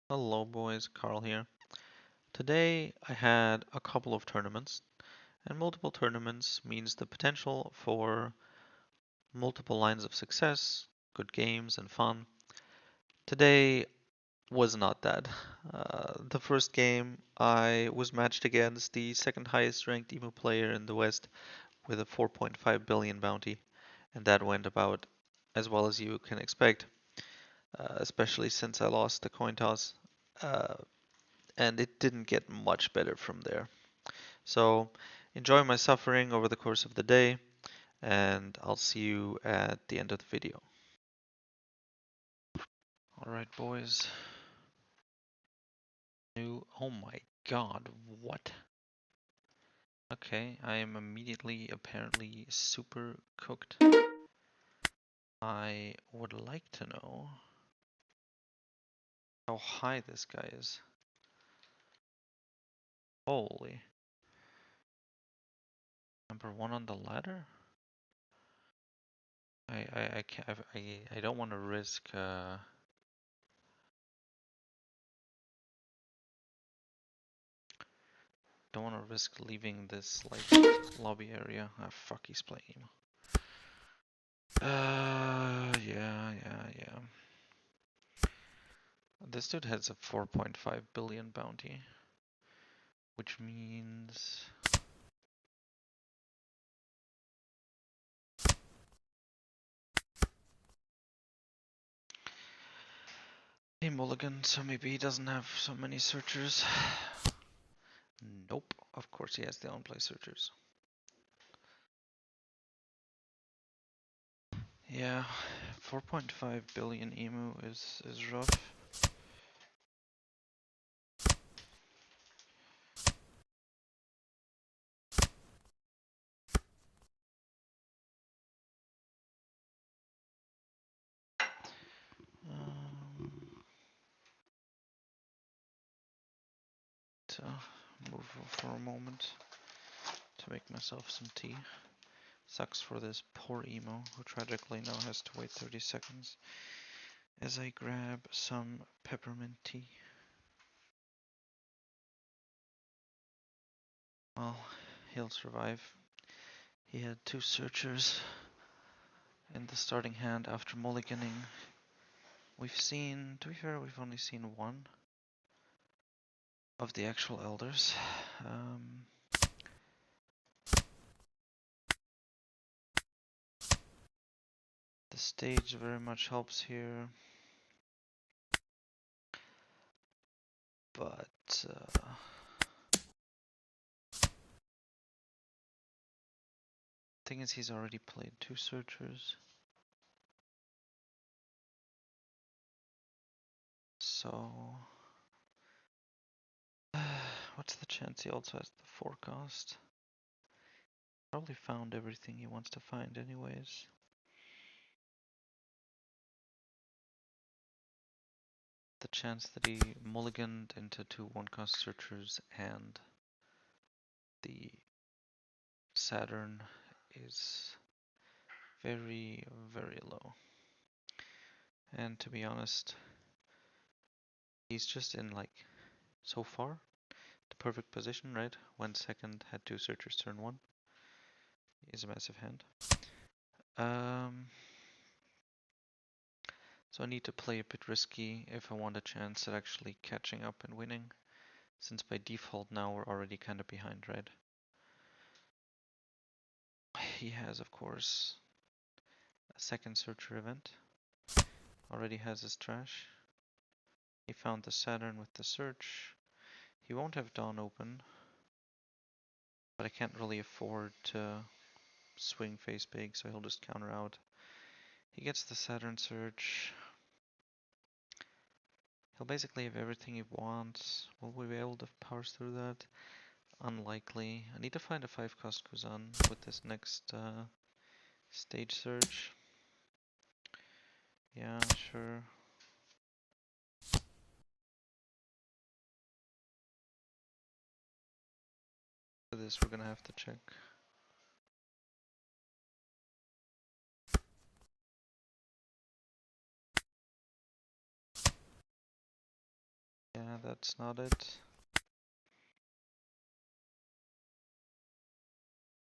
Hello boys, Carl here. Today I had a couple of tournaments, and multiple tournaments means the potential for multiple lines of success, good games, and fun. Today was not that. The first game I was matched against the second highest ranked Emu player in the West with a 4.5 billion bounty, and that went about as well as you can expect, especially since I lost the coin toss. Uh, and it didn't get much better from there. So enjoy my suffering over the course of the day, and I'll see you at the end of the video. Alright, boys. Oh my god, what? Okay, I am immediately apparently super cooked. I would like to know how high this guy is. Holy. Number one on the ladder? I can't, I don't want to risk don't want to risk leaving this like lobby area. Ah, fuck, he's playing. Yeah. This dude has a 4.5 billion bounty, which means a mulligan, so maybe he doesn't have so many searchers. Nope, of course he has the on-play searchers. Yeah, 4.5 billion emu is rough. To move for a moment to make myself some tea. Sucks for this poor emo who tragically now has to wait 30 seconds as I grab some peppermint tea. Well, he'll survive. He had two searchers in the starting hand after mulliganing. We've seen, to be fair, we've only seen one of the actual elders. The stage very much helps here, but thing is he's already played two searchers. So what's the chance he also has the forecast? Probably found everything he wants to find anyways. The chance that he mulliganed into two one-cost searchers and the Saturn is very, very low. And to be honest, he's just in like, so far, the perfect position, right? Went second, had two searchers turn one. Is a massive hand. So I need to play a bit risky if I want a chance at actually catching up and winning, since by default now we're already kind of behind, right? He has, of course, a second searcher event. Already has his trash. He found the Saturn with the search. He won't have Dawn open, but I can't really afford to swing face big, so he'll just counter out. He gets the Saturn search. He'll basically have everything he wants. Will we be able to parse through that? Unlikely. I need to find a 5-cost Kuzan with this next stage search. Yeah, sure. For this we're gonna have to check. That's not it.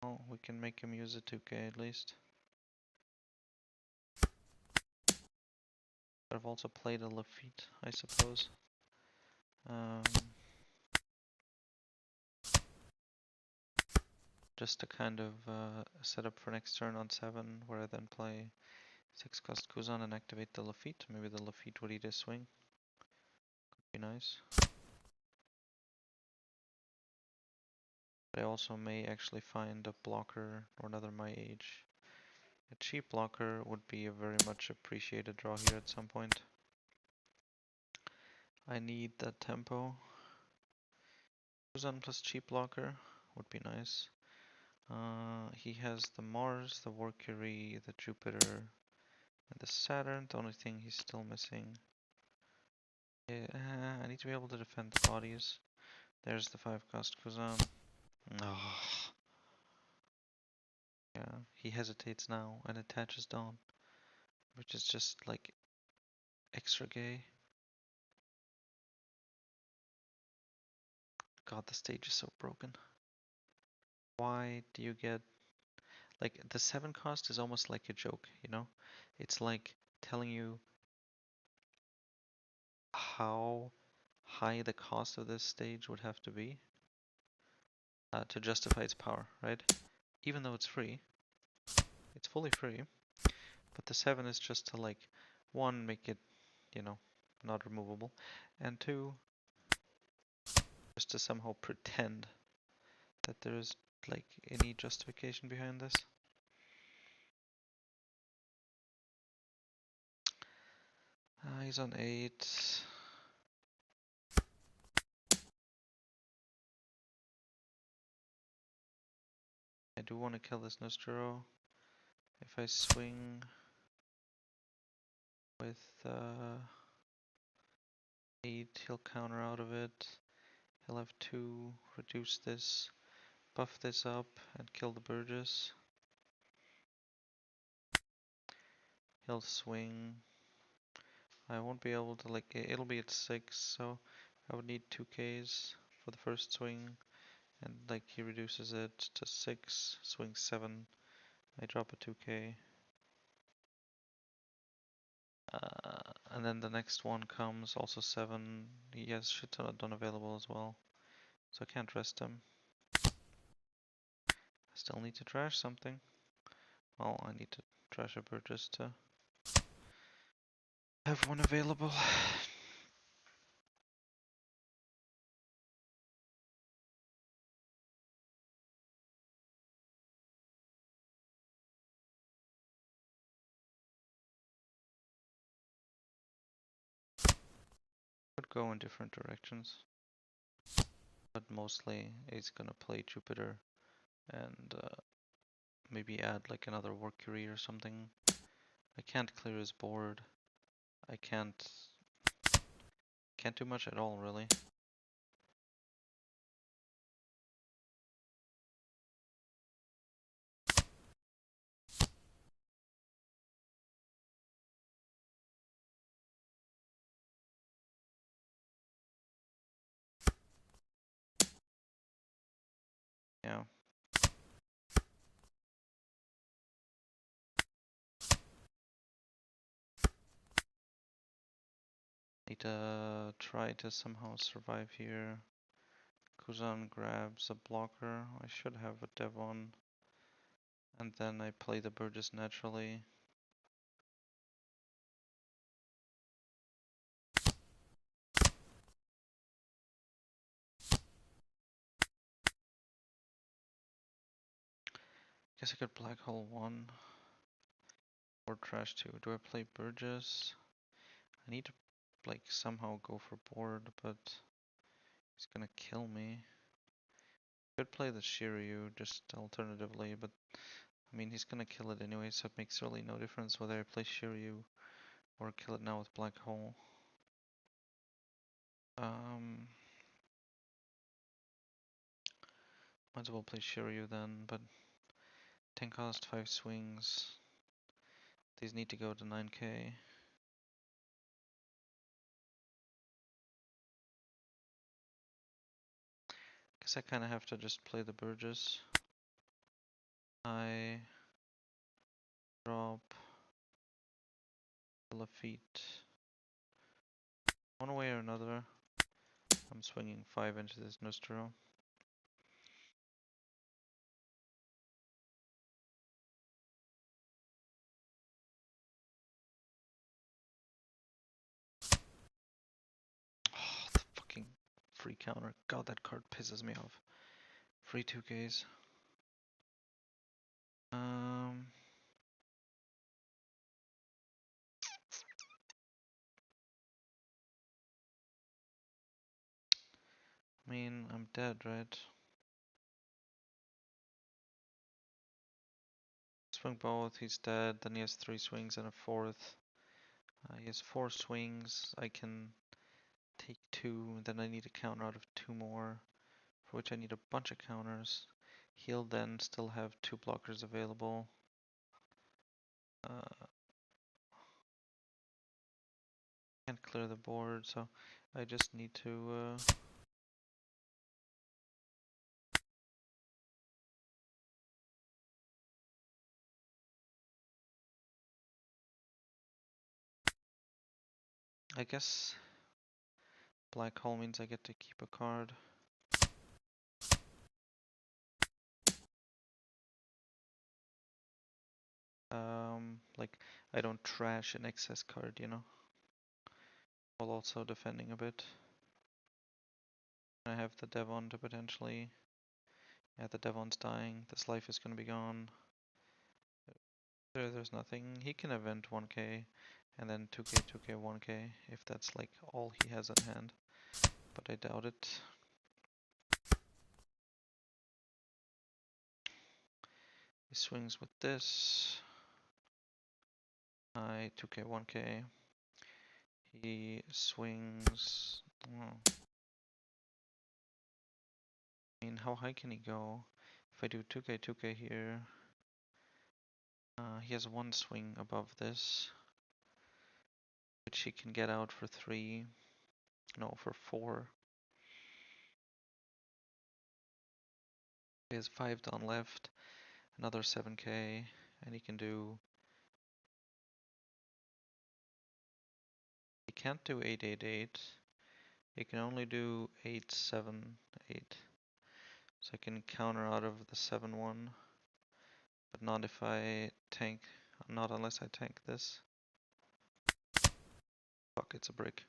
Oh, we can make him use a 2k at least. But I've also played a Lafitte, I suppose. Just to kind of set up for next turn on 7, where I then play 6 cost Kuzan and activate the Lafitte. Maybe the Lafitte would eat a swing. Could be nice. But I also may actually find a blocker or another my age. A cheap blocker would be a very much appreciated draw here at some point. I need that tempo. Kuzan plus cheap blocker would be nice. He has the Mars, the Mercury, the Jupiter, and the Saturn. The only thing he's still missing. I need to be able to defend the bodies. There's the 5 cost Kuzan. Oh. Yeah, he hesitates now and attaches Dawn, which is just like extra gay. God, the stage is so broken. Why do you get like the 7 cost is almost like a joke, you know? It's like telling you how high the cost of this stage would have to be to justify its power, right? Even though it's free, it's fully free, but the 7 is just to like, 1, make it, you know, not removable, and 2, just to somehow pretend that there's like any justification behind this. He's on 8. I do want to kill this Nostro. If I swing with 8, he'll counter out of it. He'll have 2, reduce this, buff this up, and kill the Burgess. He'll swing. I won't be able to, like, it'll be at 6, so I would need 2Ks for the first swing. And, like, he reduces it to 6, swing 7. I drop a 2K. And then the next one comes, also 7. He has shit ton of done available as well. So I can't rest him. I still need to trash something. Well, I need to trash a Burgess to have one available. Could go in different directions. But mostly he's gonna play Jupiter and maybe add like another Mercury or something. I can't clear his board. I can't do much at all, really. Yeah. Need to try to somehow survive here. Kuzan grabs a blocker. I should have a Devon. And then I play the Burgess naturally. Guess I could black hole 1 or trash 2. Do I play Burgess? I need to like somehow go for board, but he's gonna kill me. Could play the Shiryu just alternatively, but I mean he's gonna kill it anyway, so it makes really no difference whether I play Shiryu or kill it now with black hole. Might as well play Shiryu then, but 10 cost, 5 swings. These need to go to 9k. guess I kind of have to just play the Burgess. I drop feet. One way or another, I'm swinging 5 into this Nostro. Oh, the fucking free counter. God, that card pisses me off. Free 2Ks. I mean, I'm dead, right? Swing both, he's dead. Then he has 3 swings and a 4th. He has 4 swings. I can take 2, and then I need a counter out of 2 more, for which I need a bunch of counters. He'll then still have 2 blockers available. Can't clear the board, so I just need to I guess black hole means I get to keep a card. Like, I don't trash an excess card, you know, while also defending a bit. I have the Devon to potentially... Yeah, the Devon's dying. This life is gonna be gone. There's nothing. He can event 1k and then 2k, 2k, 1k if that's like all he has at hand. But I doubt it. He swings with this. I 2k, 1k. He swings... Oh. I mean, how high can he go? If I do 2k, 2k here... he has 1 swing above this, which he can get out for 3. No, for 4. He has 5 down left, another 7k, and he can do... He can't do 888. He can only do 878. So I can counter out of the 7-1, but not if I tank, not unless I tank this. Fuck, it's a brick.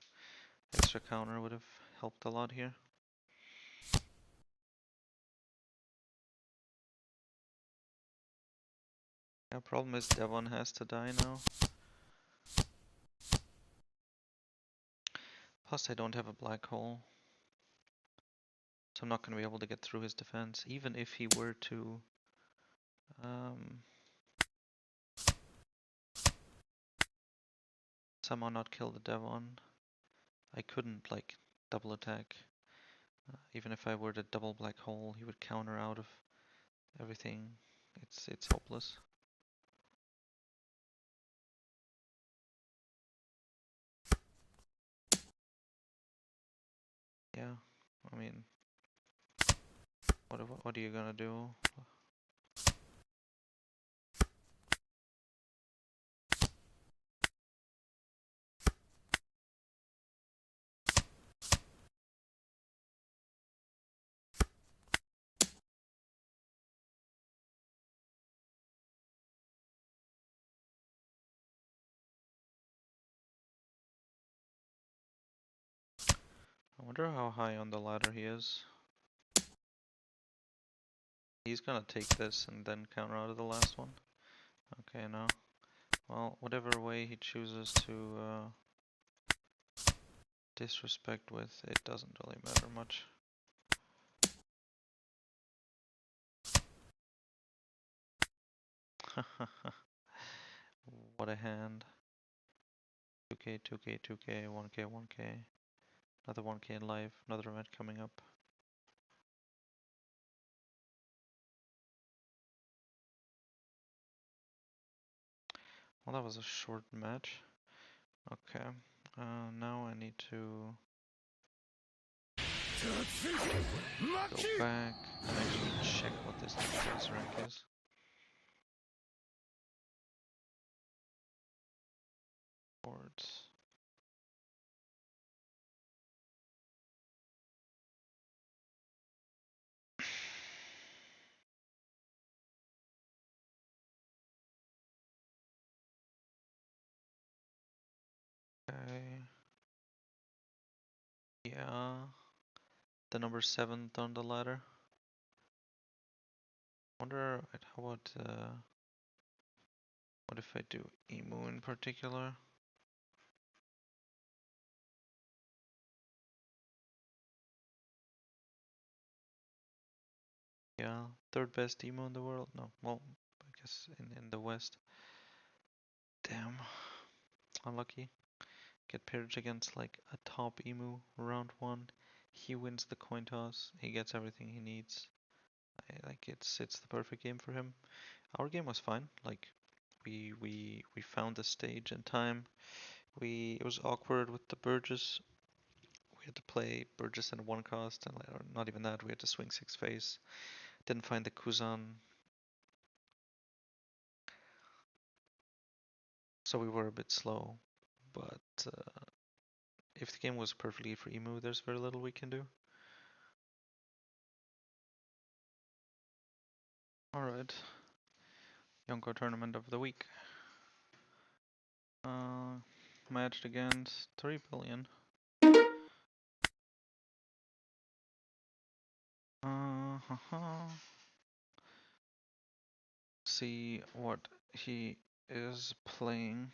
Extra counter would have helped a lot here. Yeah, problem is Devon has to die now. Plus I don't have a black hole. So I'm not going to be able to get through his defense, even if he were to somehow not kill the Devon. I couldn't like double attack. Even if I were to double black hole, he would counter out of everything. It's hopeless. Yeah, I mean, what are you gonna do? I wonder how high on the ladder he is. He's gonna take this and then counter out of the last one. Okay, no. Well, whatever way he chooses to disrespect with, it doesn't really matter much. What a hand. 2k, 2k, 2k, 1k, 1k. Another 1k in life, another event coming up. Well, that was a short match. Okay, now I need to Go back and actually check what this guy's rank is. Boards. Okay. Yeah. The number 7th on the ladder. Wonder how about what if I do Emu in particular? Yeah, 3rd best Emu in the world. No, well, I guess in the West. Damn, unlucky. Get paired against like a top Emu round 1. He wins the coin toss. He gets everything he needs. Like it's the perfect game for him. Our game was fine. Like we found the stage in time. It was awkward with the Burgess. We had to play Burgess in 1 cost, and or not even that. We had to swing 6 face. Didn't find the Kuzan, so we were a bit slow. But if the game was perfectly for Emu, there's very little we can do. Alright. Yonko tournament of the week. Matched against 3 billion. See what he is playing.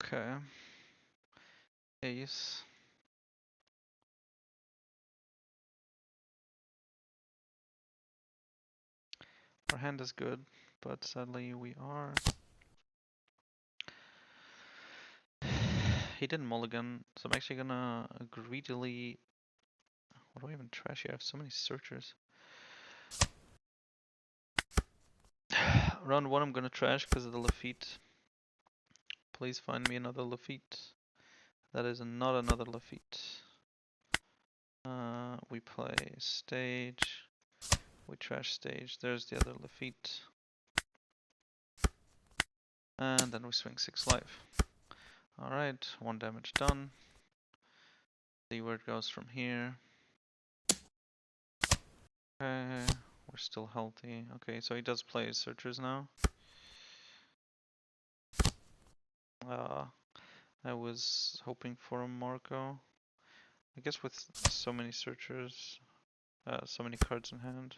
Okay. Ace. Our hand is good, but sadly we are. He didn't mulligan, so I'm actually gonna greedily. What do I even trash here? I have so many searchers. Round 1 I'm gonna trash because of the Lafitte. Please find me another Lafitte. That is not another Lafitte. We play stage. We trash stage. There's the other Lafitte. And then we swing 6 life. Alright, 1 damage done. See where it goes from here. Okay, we're still healthy. Okay, so he does play searchers now. I was hoping for a Marco. I guess with so many searchers, so many cards in hand.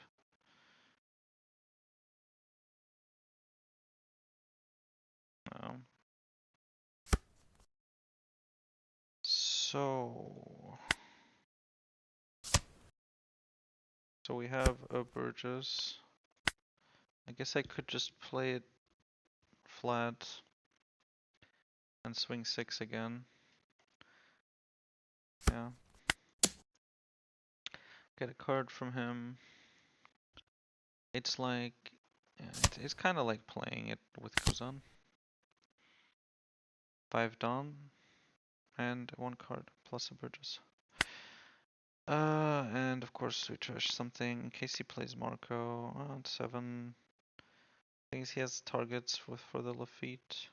So we have a Burgess. I guess I could just play it flat and swing 6 again. Yeah. Get a card from him. It's like, yeah, it's kind of like playing it with Kuzan. 5 Dawn and 1 card plus a Burgess. And of course we trash something in case he plays Marco. 7. Things he has targets for the Lafitte.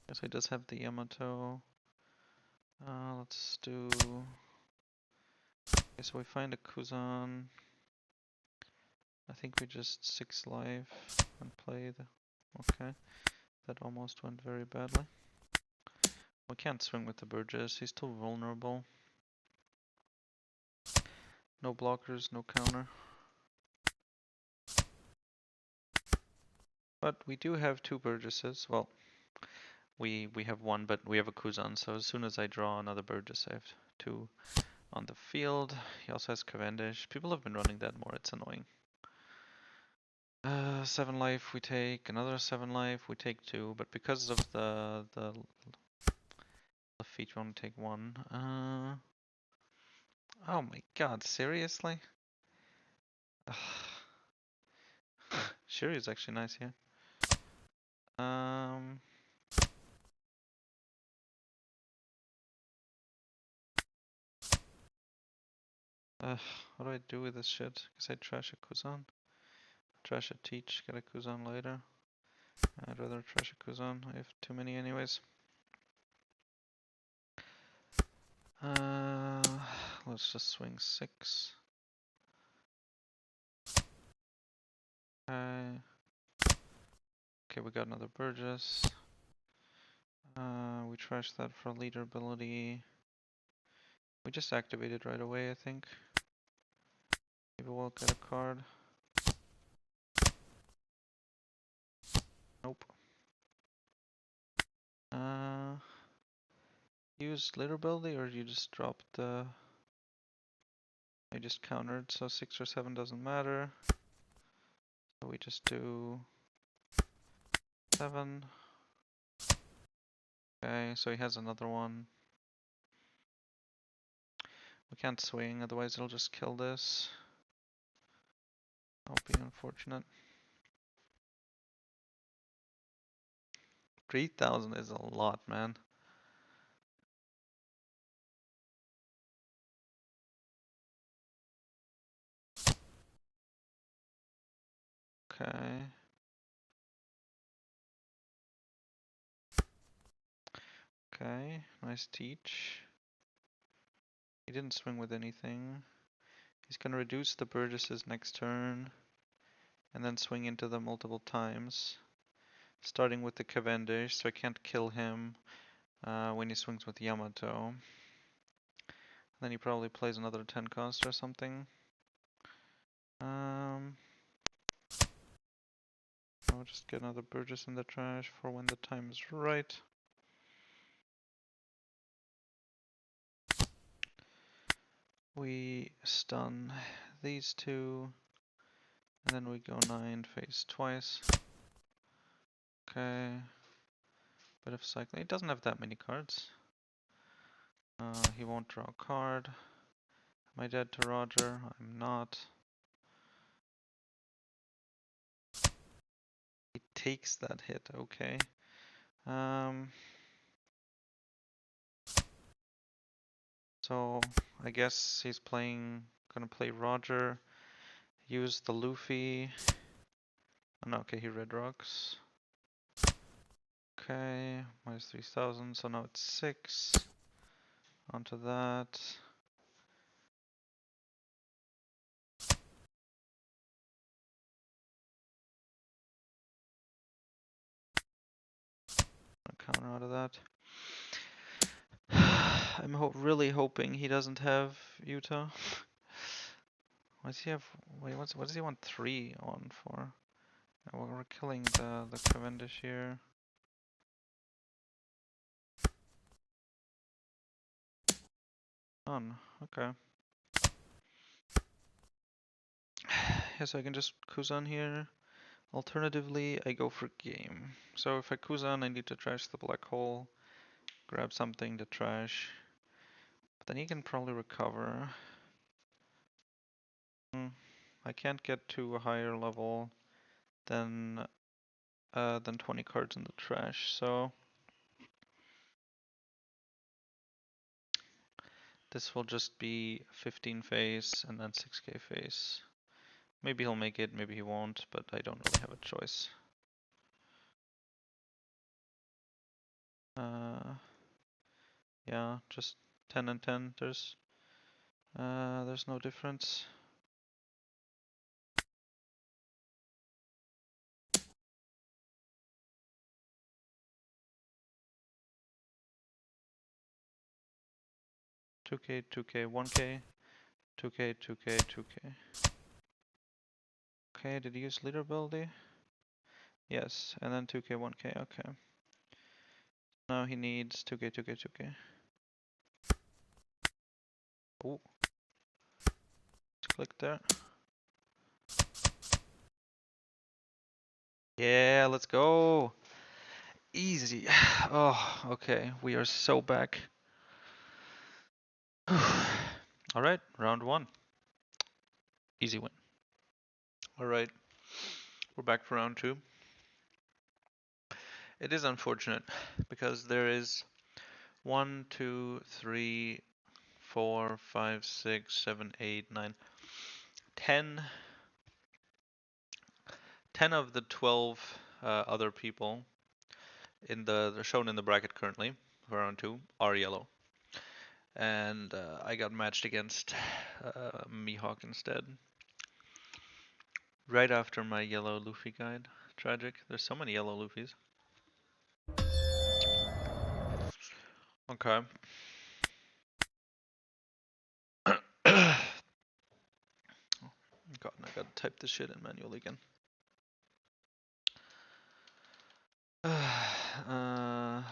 Yes, he does have the Yamato. Let's do. Okay, so we find a Kuzan. I think we just 6 life and play the. Okay, that almost went very badly. We can't swing with the Burgess, he's too vulnerable. No blockers, no counter. But we do have 2 Burgesses. Well, we have 1, but we have a Kuzan, so as soon as I draw another Burgess, I have 2 on the field. He also has Cavendish. People have been running that more, it's annoying. 7 life we take, another 7 life, we take 2, but because of the Lafitte we only take 1. Oh my god, seriously? Shuri is actually nice here. Um, what do I do with this shit? Guess I trash a Kuzan. Trash a Teach, get a Kuzan later. I'd rather trash a Kuzan. I have too many anyways. Uh, let's just swing 6. Okay. Okay, we got another Burgess. We trashed that for leader ability. We just activated right away, I think. Maybe we'll get a card. Nope. Use leader ability, or you just dropped the... I just countered, so 6 or 7 doesn't matter. So we just do 7. Okay, so he has another one. We can't swing, otherwise it'll just kill this. That'll be unfortunate. 3,000 is a lot, man. Okay. Okay, nice teach. He didn't swing with anything. He's gonna reduce the Burgesses next turn, and then swing into them multiple times. Starting with the Cavendish, so I can't kill him when he swings with Yamato. Then he probably plays another 10 cost or something. I'll just get another Burgess in the trash for when the time is right. We stun these two, and then we go 9 face twice. Okay. Bit of cycling. He doesn't have that many cards. He won't draw a card. Am I dead to Roger? I'm not. He takes that hit, okay. So I guess he's gonna play Roger, use the Luffy. Oh no, okay, he red rocks. Okay, minus 3,000, so now it's 6. Onto that. A counter out of that. I'm really hoping he doesn't have Utah. Why does he have? Wait, what does he want 3 on for? Well, we're killing the Cavendish here. None. Okay. Yeah, so I can just Kuzan here. Alternatively, I go for game. So if I Kuzan, I need to trash the black hole, grab something to trash. But then he can probably recover. I can't get to a higher level than 20 cards in the trash, so this will just be 15 face and then 6k face. Maybe he'll make it, maybe he won't, but I don't really have a choice. Yeah, just 10 and 10. There's no difference. Two K, 2K, 1K, 2K, 2K, 2K. Okay, did he use leader ability? Yes, and then 2K, 1K, okay. Now he needs 2K, 2K, 2K. Oh. Just click there. Yeah, let's go. Easy. Oh, okay. We are so back. Alright, round one. Easy win. Alright, we're back for round two. It is unfortunate because there is 1, 2, 3, 4, 5, 6, 7, 8, 9, 10 of the 12 other people shown in the bracket currently for round two are yellow. And I got matched against Mihawk instead. Right after my yellow Luffy guide. Tragic. There's so many yellow Luffys. Okay. God, I gotta type this shit in manually again. uh,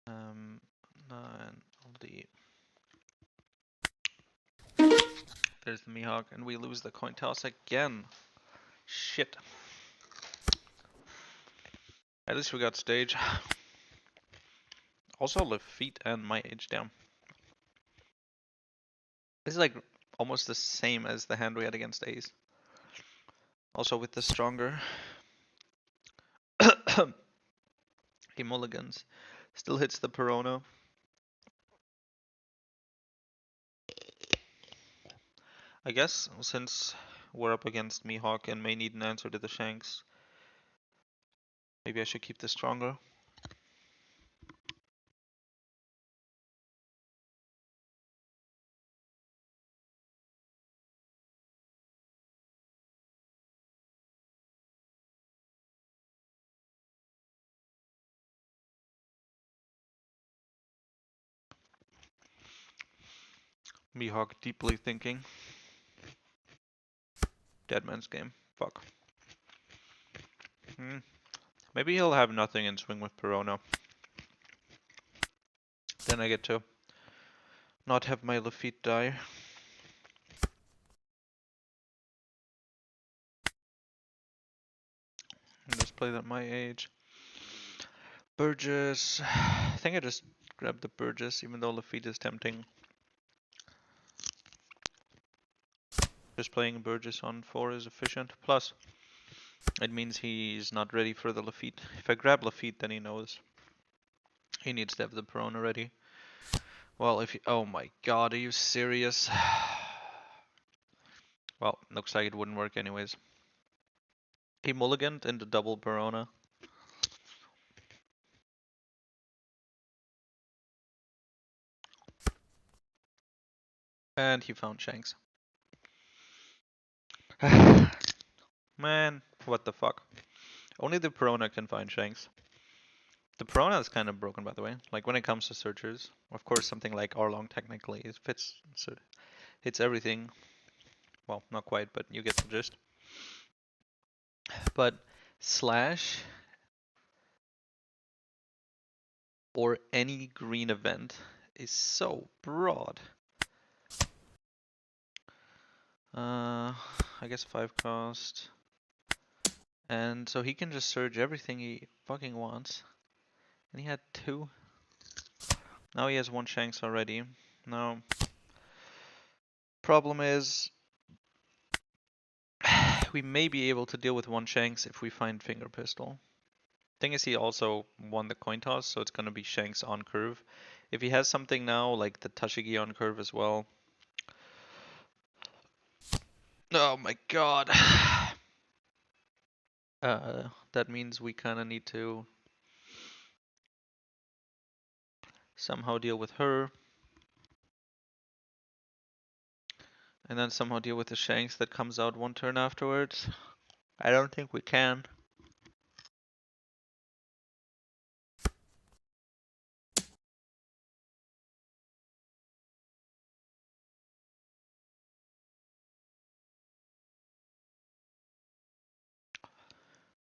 9 of the. There's the Mihawk, and we lose the coin toss again. Shit. At least we got stage. Also, Lafitte and my age down. This is like almost the same as the hand we had against Ace. Also with the stronger. He mulligans. Still hits the Perona. I guess since we're up against Mihawk and may need an answer to the Shanks, maybe I should keep this stronger. Mihawk deeply thinking. Dead man's game. Fuck. Maybe he'll have nothing and swing with Perona. Then I get to not have my Lafitte die. And just play that my age. Burgess. I think I just grabbed the Burgess, even though Lafitte is tempting. Just playing Burgess on 4 is efficient. Plus, it means he's not ready for the Lafitte. If I grab Lafitte, then he knows he needs to have the Perona ready. Well, if you, oh my god, are you serious? Well, looks like it wouldn't work anyways. He mulliganed into double Perona. And he found Shanks. Man, what the fuck. Only the Perona can find Shanks. The Perona is kind of broken, by the way. Like, when it comes to searchers. Of course, something like Arlong technically fits, so hits everything. Well, not quite, but you get the gist. But Slash or any green event is so broad. I guess 5 cost. And so he can just surge everything he fucking wants. And he had 2. Now he has 1 Shanks already. Now, problem is, we may be able to deal with 1 Shanks if we find Finger Pistol. Thing is, he also won the coin toss, so it's gonna be Shanks on curve. If he has something now, like the Tashigi on curve as well. Oh my god. That means we kinda need to somehow deal with her. And then somehow deal with the Shanks that comes out 1 turn afterwards. I don't think we can.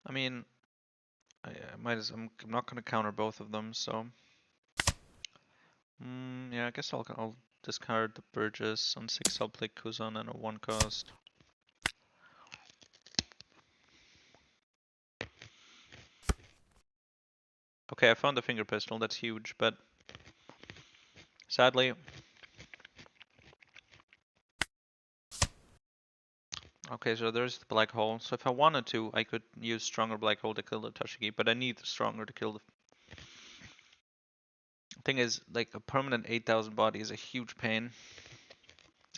I mean, I might as I'm not gonna counter both of them, so. Yeah, I guess I'll discard the Burgess. On 6 I'll play Kuzan and a 1 cost. Okay, I found the finger pistol, that's huge, but sadly... Okay, so there's the black hole. So if I wanted to, I could use stronger black hole to kill the Tashigi, but I need the stronger to kill the... Thing is, like, a permanent 8,000 body is a huge pain.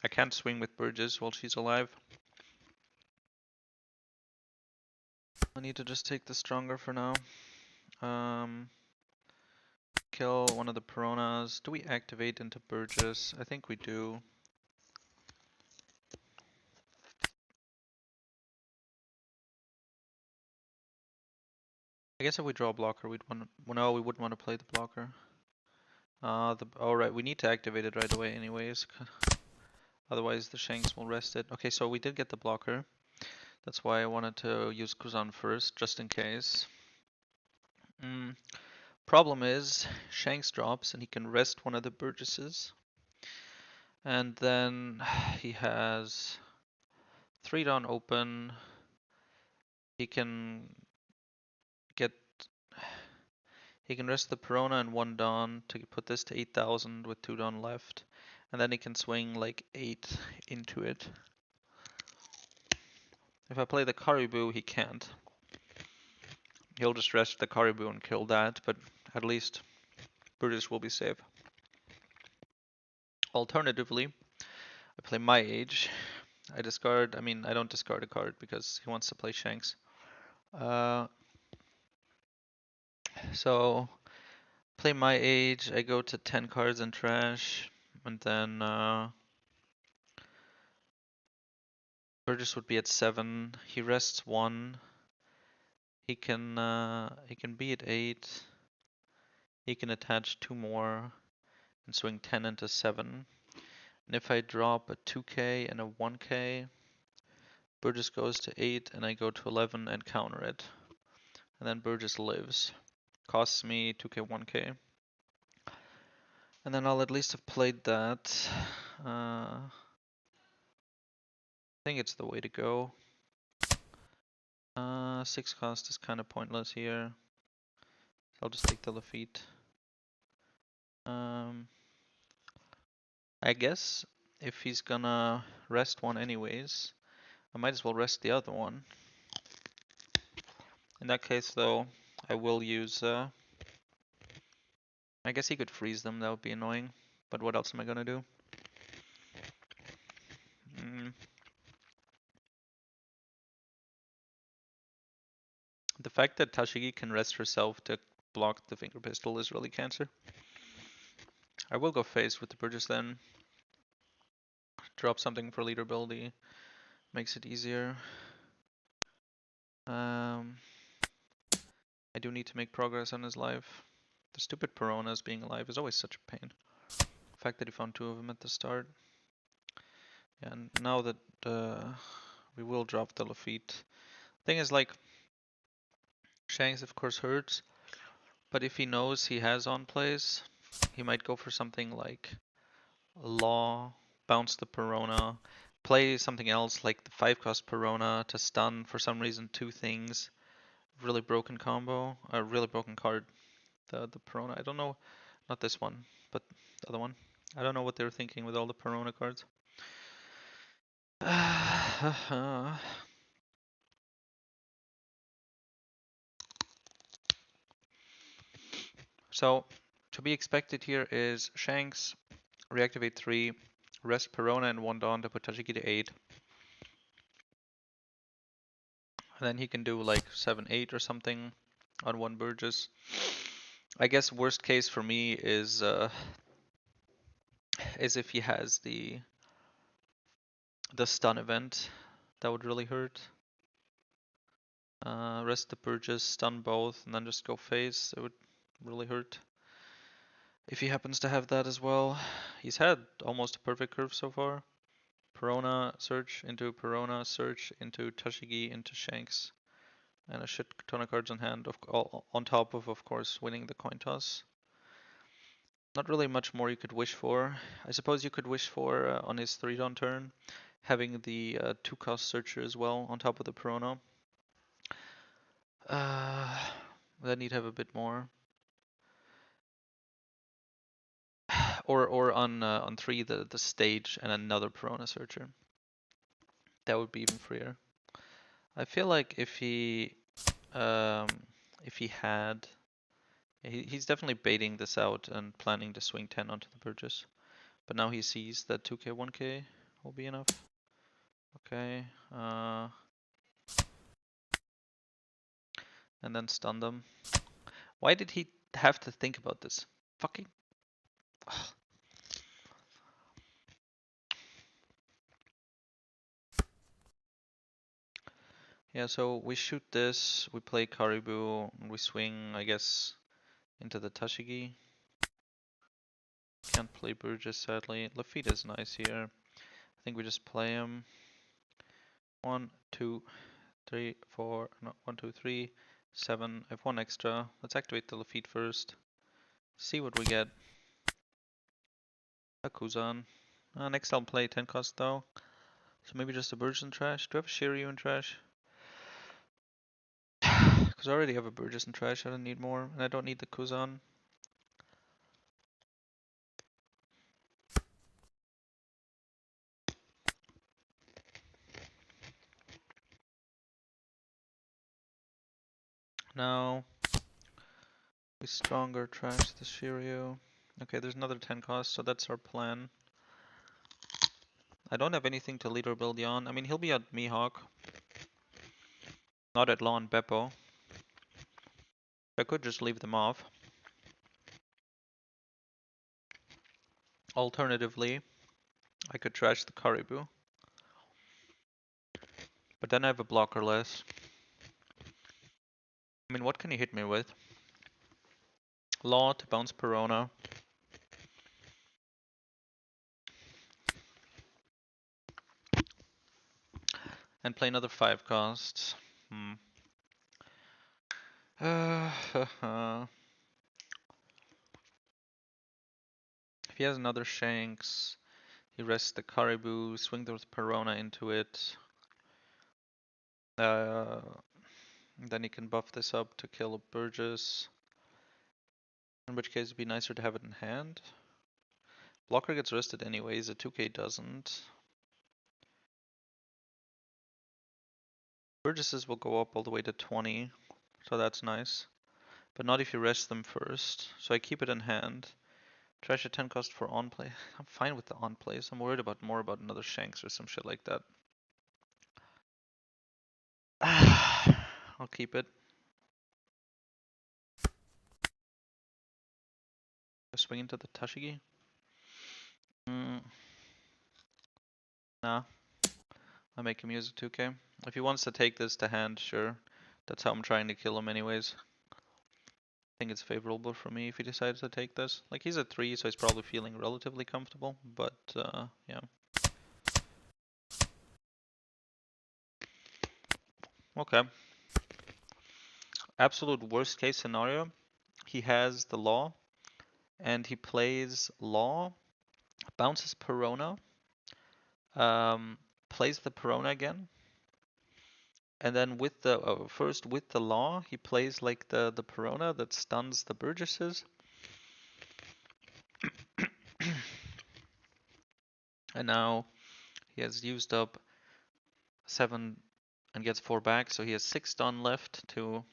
I can't swing with Burgess while she's alive. I need to just take the stronger for now. Kill one of the Piranhas. Do we activate into Burgess? I think we do. I guess if we draw a blocker, we'd want to... Well, no, we wouldn't want to play the blocker. Alright, we need to activate it right away anyways. Otherwise the Shanks will rest it. Okay, so we did get the blocker. That's why I wanted to use Kuzan first, just in case. Problem is, Shanks drops and he can rest one of the Burgesses. And then he has 3 down open. He can get... He can rest the Perona and 1 down to put this to 8,000 with 2 down left. And then he can swing like 8 into it. If I play the Caribou, he can't. He'll just rest the Caribou and kill that, but at least Brutus will be safe. Alternatively, I play my age. I don't discard a card because he wants to play Shanks. So, play my age, I go to 10 cards in trash, and then Burgess would be at 7. He rests 1. He can be at 8. He can attach 2 more and swing 10 into 7. And if I drop a 2k and a 1k, Burgess goes to 8 and I go to 11 and counter it. And then Burgess lives. Costs me 2k, 1k. And then I'll at least have played that. I think it's the way to go. 6 cost is kind of pointless here. So I'll just take the Lafitte. I guess if he's gonna rest one anyways, I might as well rest the other one. In that case though, I will use... I guess he could freeze them, that would be annoying. But what else am I gonna do? The fact that Tashigi can rest herself to block the finger pistol is really cancer. I will go face with the Burgess then. Drop something for leader ability. Makes it easier. I do need to make progress on his life. The stupid Piranhas being alive is always such a pain. The fact that he found 2 of them at the start. Yeah, and now that we will drop the Lafitte. Thing is, like, Shanks of course hurts, but if he knows he has on plays, he might go for something like Law, bounce the Perona, play something else like the 5-cost Perona to stun for some reason 2 things. Really broken combo, a really broken card. The Perona, I don't know, not this one, but the other one. I don't know what they were thinking with all the Perona cards. So, to be expected here is Shanks, reactivate 3, rest Perona and 1 Dawn to put Tashiki to 8. And then he can do like 7-8 or something on 1 Burgess. I guess worst case for me is if he has the stun event. That would really hurt. Rest the Burgess, stun both, and then just go face. It would really hurt. If he happens to have that as well. He's had almost a perfect curve so far. Perona, search into Perona, search into Tashigi, into Shanks. And a shit ton of cards on hand, on top of course, winning the coin toss. Not really much more you could wish for. I suppose you could wish for, on his 3-down turn, having the 2-cost searcher as well, on top of the Perona. Then he'd have a bit more. Or on 3 the stage and another Piranha Searcher. That would be even freer. I feel like if he had he's definitely baiting this out and planning to swing 10 onto the Burgess. But now he sees that 2k 1k will be enough. Okay. And then stun them. Why did he have to think about this? Fucking. Yeah, so we shoot this, we play Caribou, and we swing, I guess, into the Tashigi. Can't play Burgess, sadly. Lafitte is nice here. I think we just play him. 1, 2, 3, 4, no, 1, 2, 3, 7. I have 1 extra. Let's activate the Lafitte first. See what we get. A Kuzan. Next I'll play 10 cost though. So maybe just a Burgess in trash. Do I have a Shiryu in trash? Because I already have a Burgess in trash. I don't need more. And I don't need the Kuzan. Now we stronger trash the Shiryu. Okay, there's another 10 cost, so that's our plan. I don't have anything to lead or build on. I mean, he'll be at Mihawk. Not at Law and Beppo. I could just leave them off. Alternatively, I could trash the Caribou. But then I have a blocker less. I mean, what can he hit me with? Law to bounce Perona. And play another 5 costs. If he has another Shanks, he rests the Caribou, swing the Perona into it. Then he can buff this up to kill a Burgess. In which case it'd be nicer to have it in hand. Blocker gets rested anyways, a 2k doesn't. Burgesses will go up all the way to 20, so that's nice. But not if you rest them first. So I keep it in hand. Trash a 10 cost for on play. I'm fine with the on plays. I'm worried about more about another Shanks or some shit like that. I'll keep it. Swing into the Tashigi. Nah. I make him use a 2k. If he wants to take this to hand, sure. That's how I'm trying to kill him anyways. I think it's favorable for me if he decides to take this. Like, he's at 3, so he's probably feeling relatively comfortable, but yeah. Okay. Absolute worst case scenario, he has the Law, and he plays Law, bounces Perona, plays the Perona again, and then with the first with the Law, he plays like the Perona that stuns the Burgesses. And now he has used up 7 and gets 4 back, so he has 6 stun left to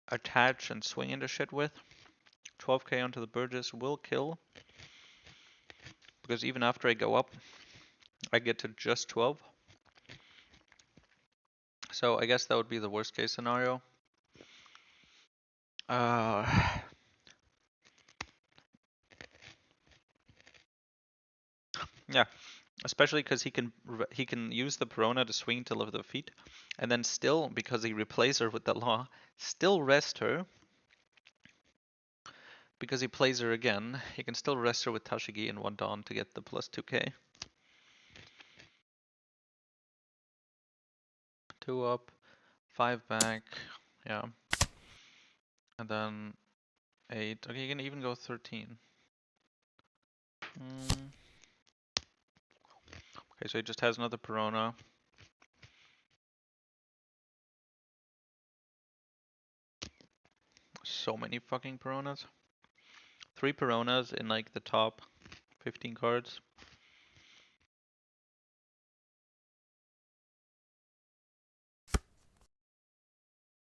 attach and swing into shit with. 12k onto the Burgess will kill, because even after I go up, I get to just 12. So I guess that would be the worst case scenario. Yeah, especially because he can use the Perona to swing to the feet, and then still, because he replaces her with the Law, still rest her. Because he plays her again, he can still rest her with Tashigi and 1 Dawn to get the plus 2k. 2 up, 5 back, yeah. And then 8. Okay, you can even go 13. Okay, so he just has another Perona. So many fucking Peronas. 3 Peronas in like the top 15 cards.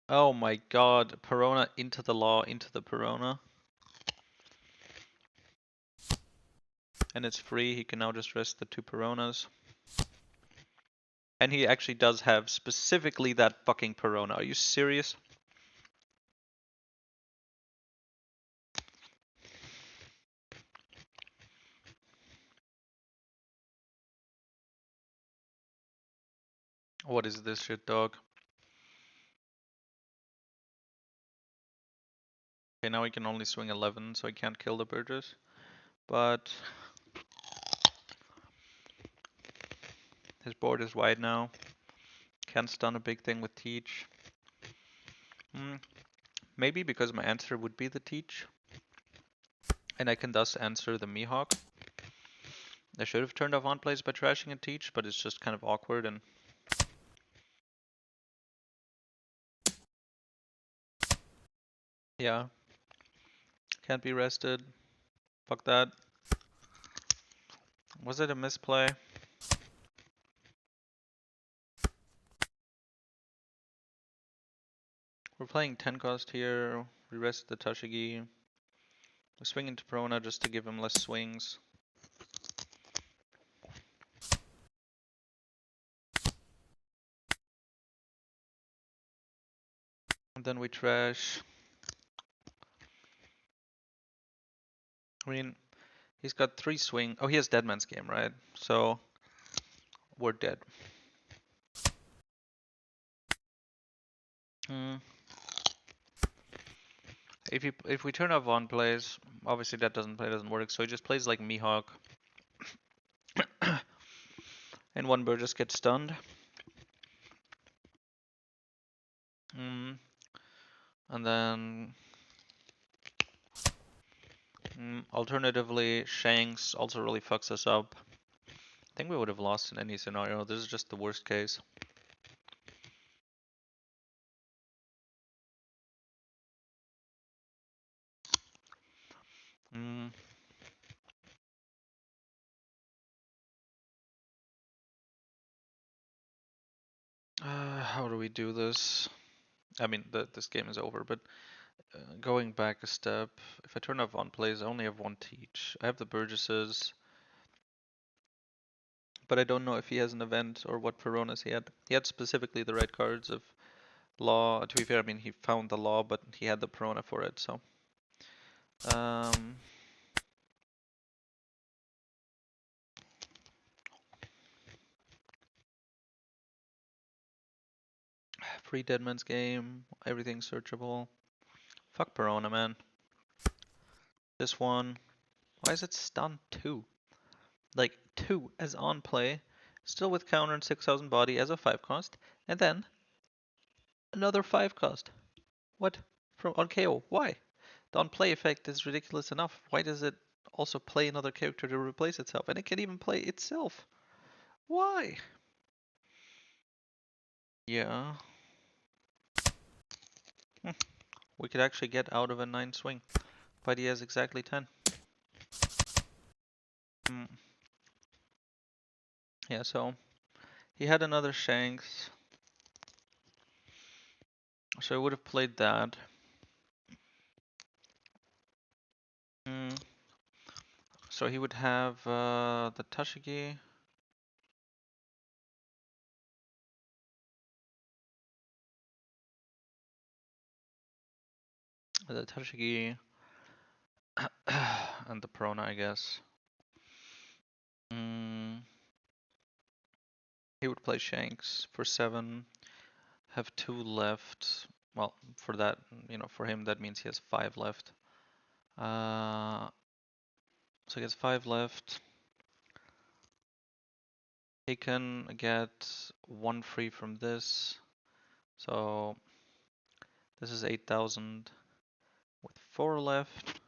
Oh my god, Perona into the law, into the Perona. And it's free, he can now just rest the 2 Peronas. And he actually does have specifically that fucking Perona. Are you serious? What is this shit, dog? Okay, now he can only swing 11, so he can't kill the Burgess. But his board is wide now. Can't stun a big thing with Teach. Maybe because my answer would be the Teach. And I can thus answer the Mihawk. I should have turned off on plays by trashing a Teach, but it's just kind of awkward and... Yeah. Can't be rested. Fuck that. Was it a misplay? We're playing 10 cost here. We rest the Tashigi. We swing into Perona just to give him less swings. And then we trash. I mean, he's got 3 swing. Oh, he has Deadman's Game, right? So we're dead. If we turn off on plays, obviously that doesn't work. So he just plays like Mihawk, and one bird just gets stunned. And then alternatively, Shanks also really fucks us up. I think we would have lost in any scenario. This is just the worst case. How do we do this? I mean, this game is over, but going back a step, if I turn off on plays, I only have 1 Teach. I have the Burgesses, but I don't know if he has an event or what Peronas he had. He had specifically the right cards of Law. To be fair, I mean, he found the Law, but he had the Perona for it, so. Free Deadman's Game, everything's searchable. Fuck Perona, man. This one, why is it stun 2? Like 2 as on play, still with counter and 6,000 body as a 5 cost, and then another 5 cost. What? From on KO? Why? The on play effect is ridiculous enough. Why does it also play another character to replace itself? And it can even play itself. Why? Yeah. We could actually get out of a 9 swing, but he has exactly 10. Yeah, so he had another Shanks. So I would have played that. So he would have the Tashigi. The Tashigi and the Perona, I guess. He would play Shanks for 7, have 2 left. Well, for that, for him that means he has 5 left. So he has 5 left. He can get 1 free from this. So this is 8,000 with 4 left.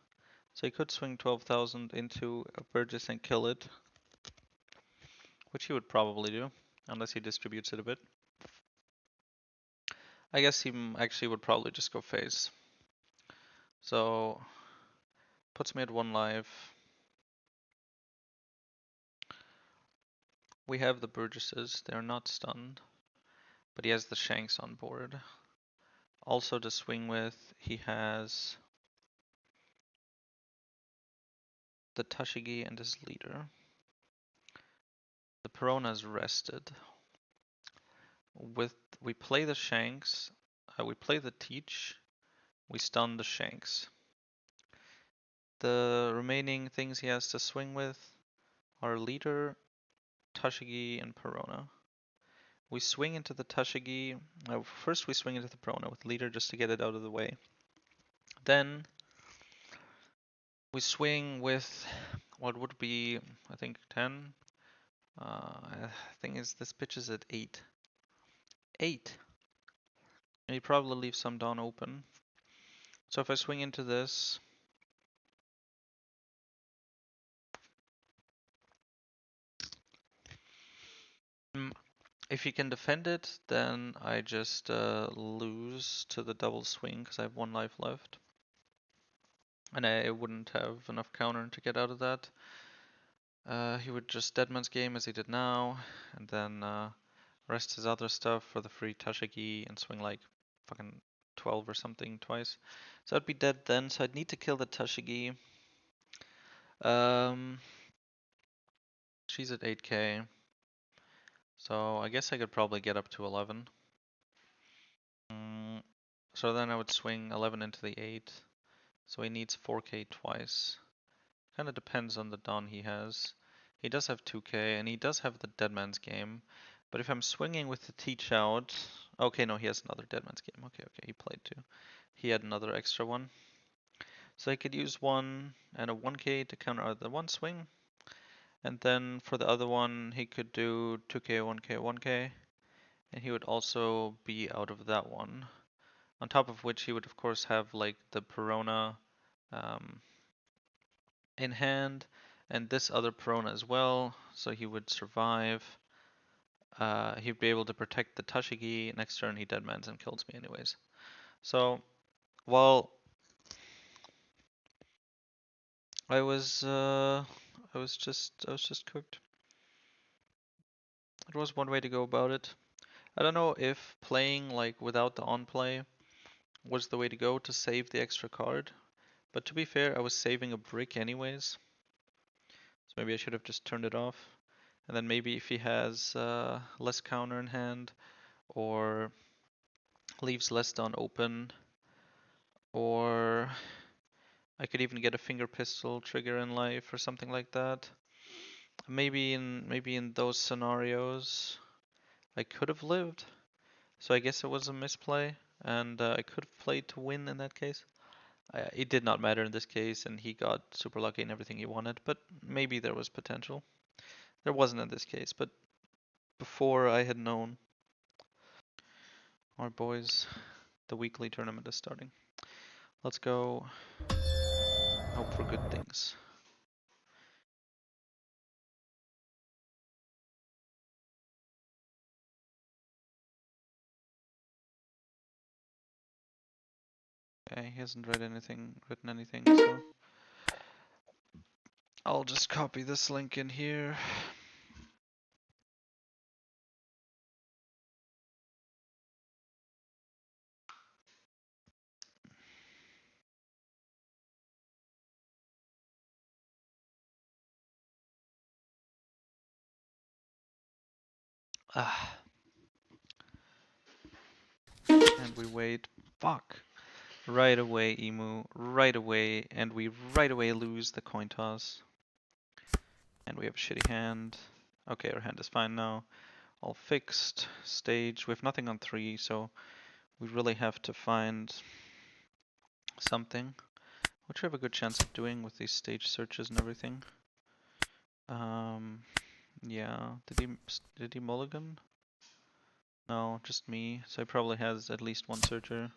So he could swing 12,000 into a Burgess and kill it, which he would probably do, unless he distributes it a bit. I guess he actually would probably just go face. So Puts me at 1 life. We have the Burgesses, they're not stunned, but he has the Shanks on board. Also to swing with, he has the Tashigi and his leader. The Perona's rested. We play the Shanks, we play the Teach, we stun the Shanks. The remaining things he has to swing with are leader, Tashigi, and Perona. We swing into the Tashigi. First we swing into the Perona with leader just to get it out of the way. Then we swing with what would be, I think, 10. I think this pitch is at 8. 8! And he probably leaves some dawn open. So if I swing into this, if he can defend it, then I just lose to the double swing because I have 1 life left. And I wouldn't have enough counter to get out of that. He would just deadman's game as he did now, and then rest his other stuff for the free Tashigi and swing like fucking 12 or something twice. So I'd be dead then, so I'd need to kill the Tashigi. She's at 8k. So I guess I could probably get up to 11. So then I would swing 11 into the 8. So he needs 4k twice. Kind of depends on the dawn he has. He does have 2k, and he does have the Deadman's Game. But if I'm swinging with the Teach out... Okay, no, he has another Deadman's Game. Okay, he played 2. He had another extra one. So I could use 1 and a 1k to counter the 1 swing. And then for the other one, he could do 2k, 1k, 1k. And he would also be out of that one. On top of which he would of course have like the Perona in hand, and this other Perona as well, so he would survive. He'd be able to protect the Tashigi. Next turn he deadmans and kills me anyways. So, while I was just cooked. It was one way to go about it. I don't know if playing like without the on play was the way to go to save the extra card, but to be fair, I was saving a brick anyways. So maybe I should have just turned it off. And then maybe if he has less counter in hand, or leaves less down open, or I could even get a finger pistol trigger in life or something like that. Maybe in those scenarios I could have lived. So I guess it was a misplay, and I could have played to win in that case. It did not matter in this case, and he got super lucky in everything he wanted, but maybe there was potential. There wasn't in this case, but before I had known. Alright boys, the weekly tournament is starting. Let's go. Hope for good things. Okay, he hasn't written anything, so I'll just copy this link in here. Ah. And we wait. Fuck. Right away, Emu. Right away. And we right away lose the coin toss. And we have a shitty hand. Okay, our hand is fine now. All fixed. Stage. We have nothing on 3, so we really have to find something, which we have a good chance of doing with these stage searches and everything. Yeah. Did he mulligan? No, just me. So he probably has at least 1 searcher.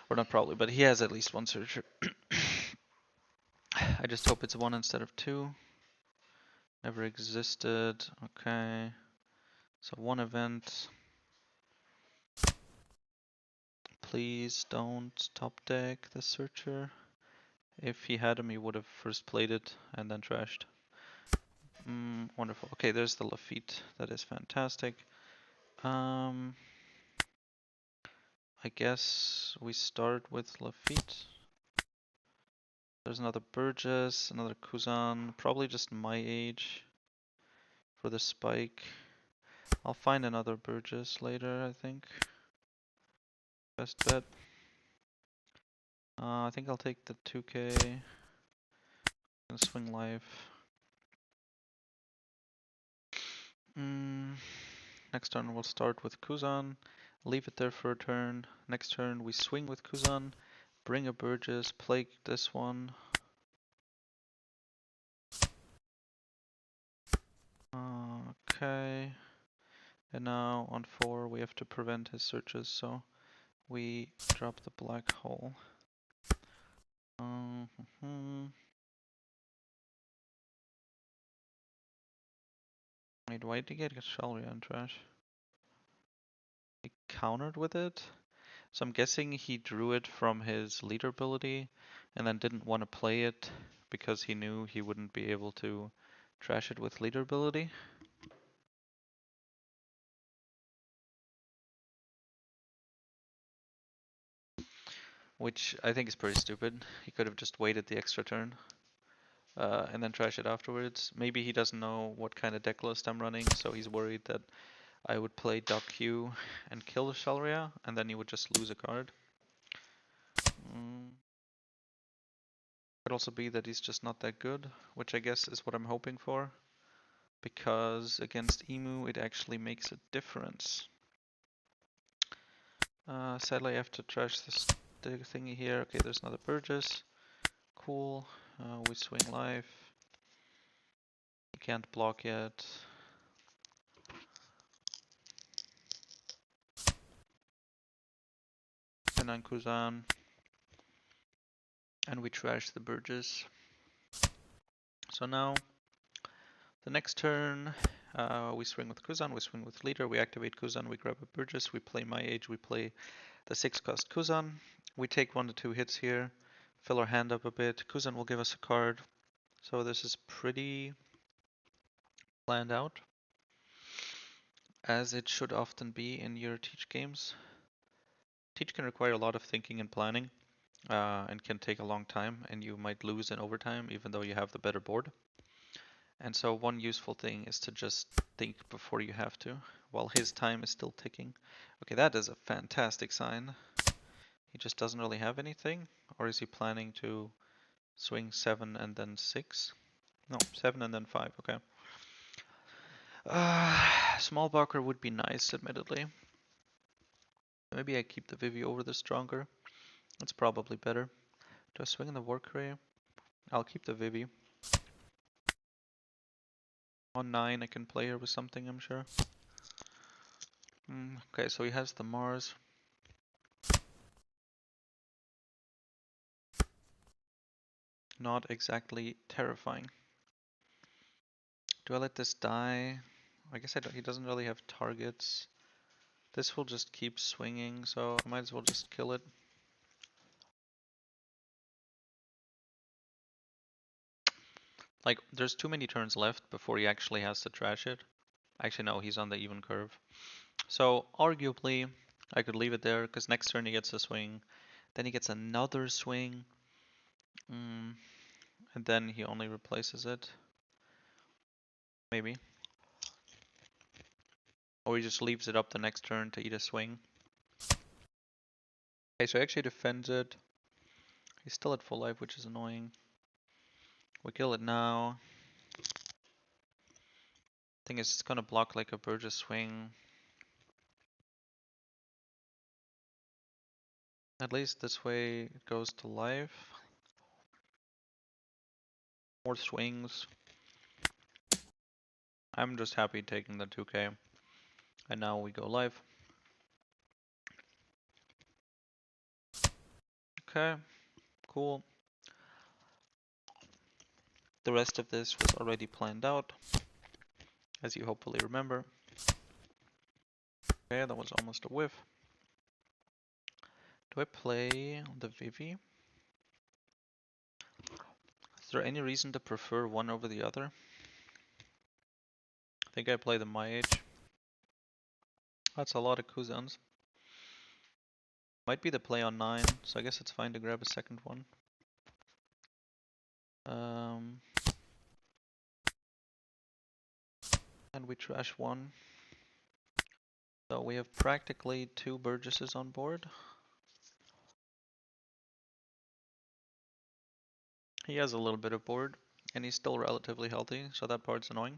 Or not probably, but he has at least 1 searcher. I just hope it's 1 instead of 2. Never existed. Okay. So 1 event. Please don't top deck the searcher. If he had him, he would have first played it and then trashed. Wonderful. Okay, there's the Lafitte. That is fantastic. I guess we start with Lafitte. There's another Burgess, another Kuzan, probably just my age for the spike. I'll find another Burgess later, I think. Best bet. I think I'll take the 2k and swing life. Next turn we'll start with Kuzan, leave it there for a turn. Next turn we swing with Kuzan, bring a Burgess, play this one. Okay. And now on 4 we have to prevent his searches, so we drop the black hole. Wait, why did he get Shalria and trash? He countered with it? So I'm guessing he drew it from his leader ability and then didn't want to play it because he knew he wouldn't be able to trash it with leader ability. Which I think is pretty stupid. He could have just waited the extra turn and then trash it afterwards. Maybe he doesn't know what kind of deck list I'm running, so he's worried that I would play Doc Q and kill the Shalria, and then he would just lose a card. Could also be that he's just not that good, which I guess is what I'm hoping for. Because against Emu it actually makes a difference. Sadly I have to trash this thingy here. Okay, there's another Burgess. Cool. We swing life. He can't block yet. And then Kuzan. And we trash the Burgess. So now, the next turn, we swing with Kuzan, we swing with leader, we activate Kuzan, we grab a Burgess, we play my age, we play the 6-cost Kuzan. We take 1 to 2 hits here, fill our hand up a bit. Kuzan will give us a card. So this is pretty planned out, as it should often be in your Teach games. Teach can require a lot of thinking and planning, and can take a long time, and you might lose in overtime even though you have the better board. And so one useful thing is to just think before you have to, while his time is still ticking. Okay, that is a fantastic sign. He just doesn't really have anything, or is he planning to swing 7 and then 6? No, 7 and then 5, okay. Small blocker would be nice, admittedly. Maybe I keep the Vivi over the stronger. It's probably better. Do I swing in the Warcry? I'll keep the Vivi. On 9 I can play her with something, I'm sure. Okay, so he has the Mars. Not exactly terrifying. Do I let this die? I guess he doesn't really have targets. This will just keep swinging, so I might as well just kill it. Like, there's too many turns left before he actually has to trash it. Actually, no, he's on the even curve. So, arguably, I could leave it there, because next turn he gets a swing. Then he gets another swing. And then he only replaces it. Maybe. Or he just leaves it up the next turn to eat a swing. Okay, so he actually defends it. He's still at full life, which is annoying. We kill it now. Thing is, it's gonna block like a Burgess swing. At least this way it goes to life. More swings. I'm just happy taking the 2k. And now we go live. Okay, cool. The rest of this was already planned out, as you hopefully remember. Okay, that was almost a whiff. Do I play the Vivi? Is there any reason to prefer one over the other? I think I play the my age. That's a lot of Kuzans. Might be the play on 9, so I guess it's fine to grab a second one. And we trash one. So we have practically 2 Burgesses on board. He has a little bit of board, and he's still relatively healthy, so that part's annoying.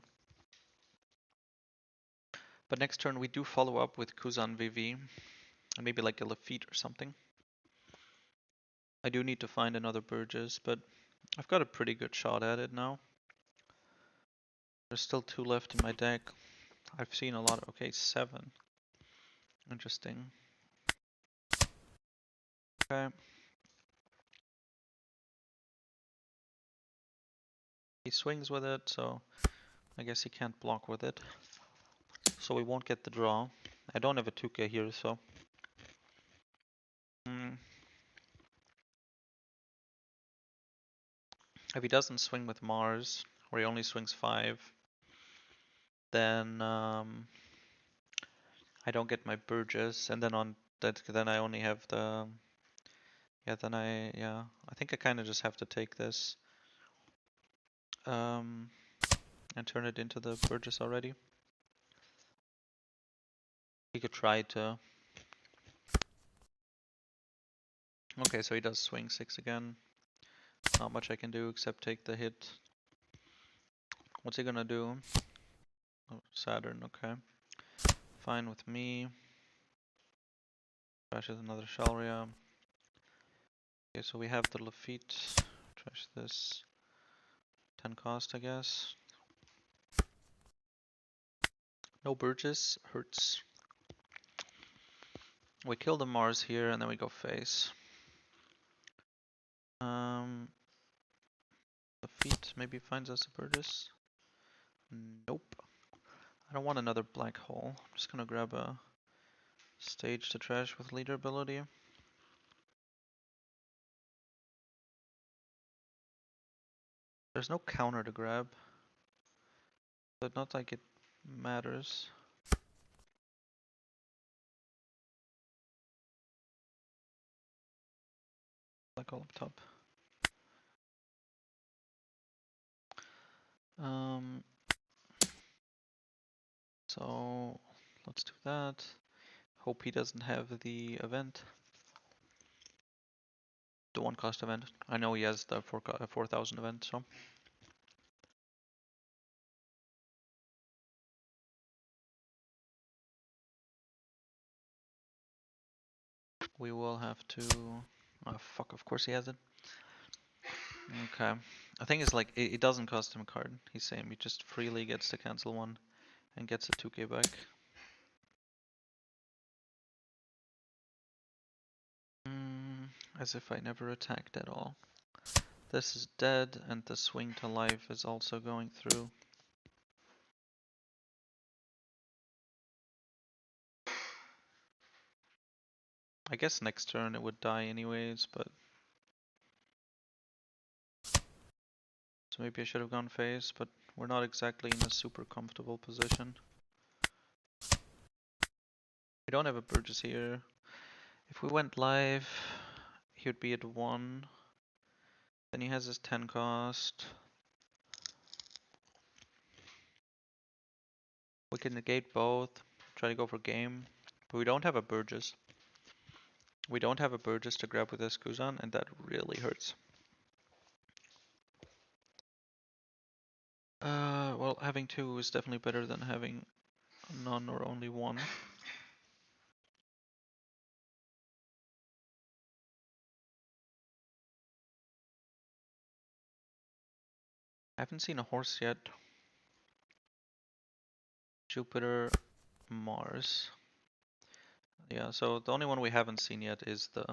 But next turn we do follow up with Kuzan VV, and maybe like a Lafitte or something. I do need to find another Burgess, but I've got a pretty good shot at it now. There's still 2 left in my deck. I've seen a lot of, okay, 7. Interesting. Okay. He swings with it, so I guess he can't block with it. So we won't get the draw. I don't have a 2k here, so... If he doesn't swing with Mars, or he only swings 5, then I don't get my Burgess, and then on that, then I only have the... I think I kind of just have to take this and turn it into the Burgess already. He could try to... Okay, so he does swing 6 again. Not much I can do except take the hit. What's he gonna do? Oh, Saturn, okay. Fine with me. Trashes another Shalria. Okay, so we have the Lafitte. Trash this. 10 cost, I guess. No Burgess, hurts. We kill the Mars here and then we go face. Lafitte maybe finds us a Burgess. Nope. I don't want another black hole. I'm just gonna grab a stage to trash with leader ability. There's no counter to grab, but not like it matters. Black hole up top. So let's do that. Hope he doesn't have the event. The 1 cost event. I know he has the 4,000 event, so. We will have to... Oh fuck, of course he has it. Okay. I think it's like, it doesn't cost him a card. He's saying he just freely gets to cancel 1 and gets a 2k back. As if I never attacked at all. This is dead and the swing to life is also going through. I guess next turn it would die anyways, but... So maybe I should have gone face, but we're not exactly in a super comfortable position. We don't have a Burgess here. If we went live, he would be at 1. Then he has his 10 cost. We can negate both, try to go for game, but we don't have a Burgess. We don't have a Burgess to grab with this Kuzan, and that really hurts. Well, having 2 is definitely better than having none or only 1. I haven't seen a horse yet. Jupiter, Mars. Yeah, so the only one we haven't seen yet is the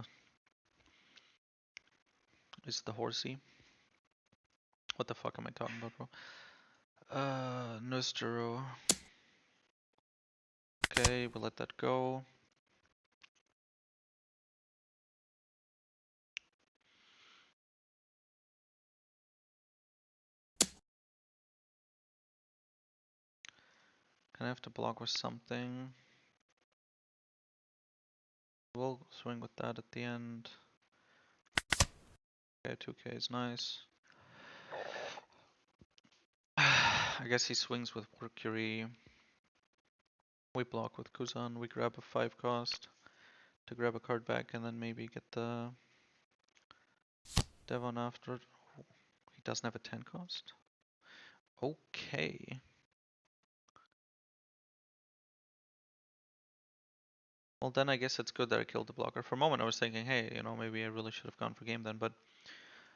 horsey. What the fuck am I talking about, bro? Nostro. Okay, we'll let that go. Gonna have to block with something. We'll swing with that at the end. Okay, 2k is nice. I guess he swings with Mercury. We block with Kuzan. We grab a 5 cost to grab a card back and then maybe get the Devon after it. He doesn't have a 10 cost. Okay. Well, then I guess it's good that I killed the blocker. For a moment I was thinking, hey, you know, maybe I really should have gone for game then, but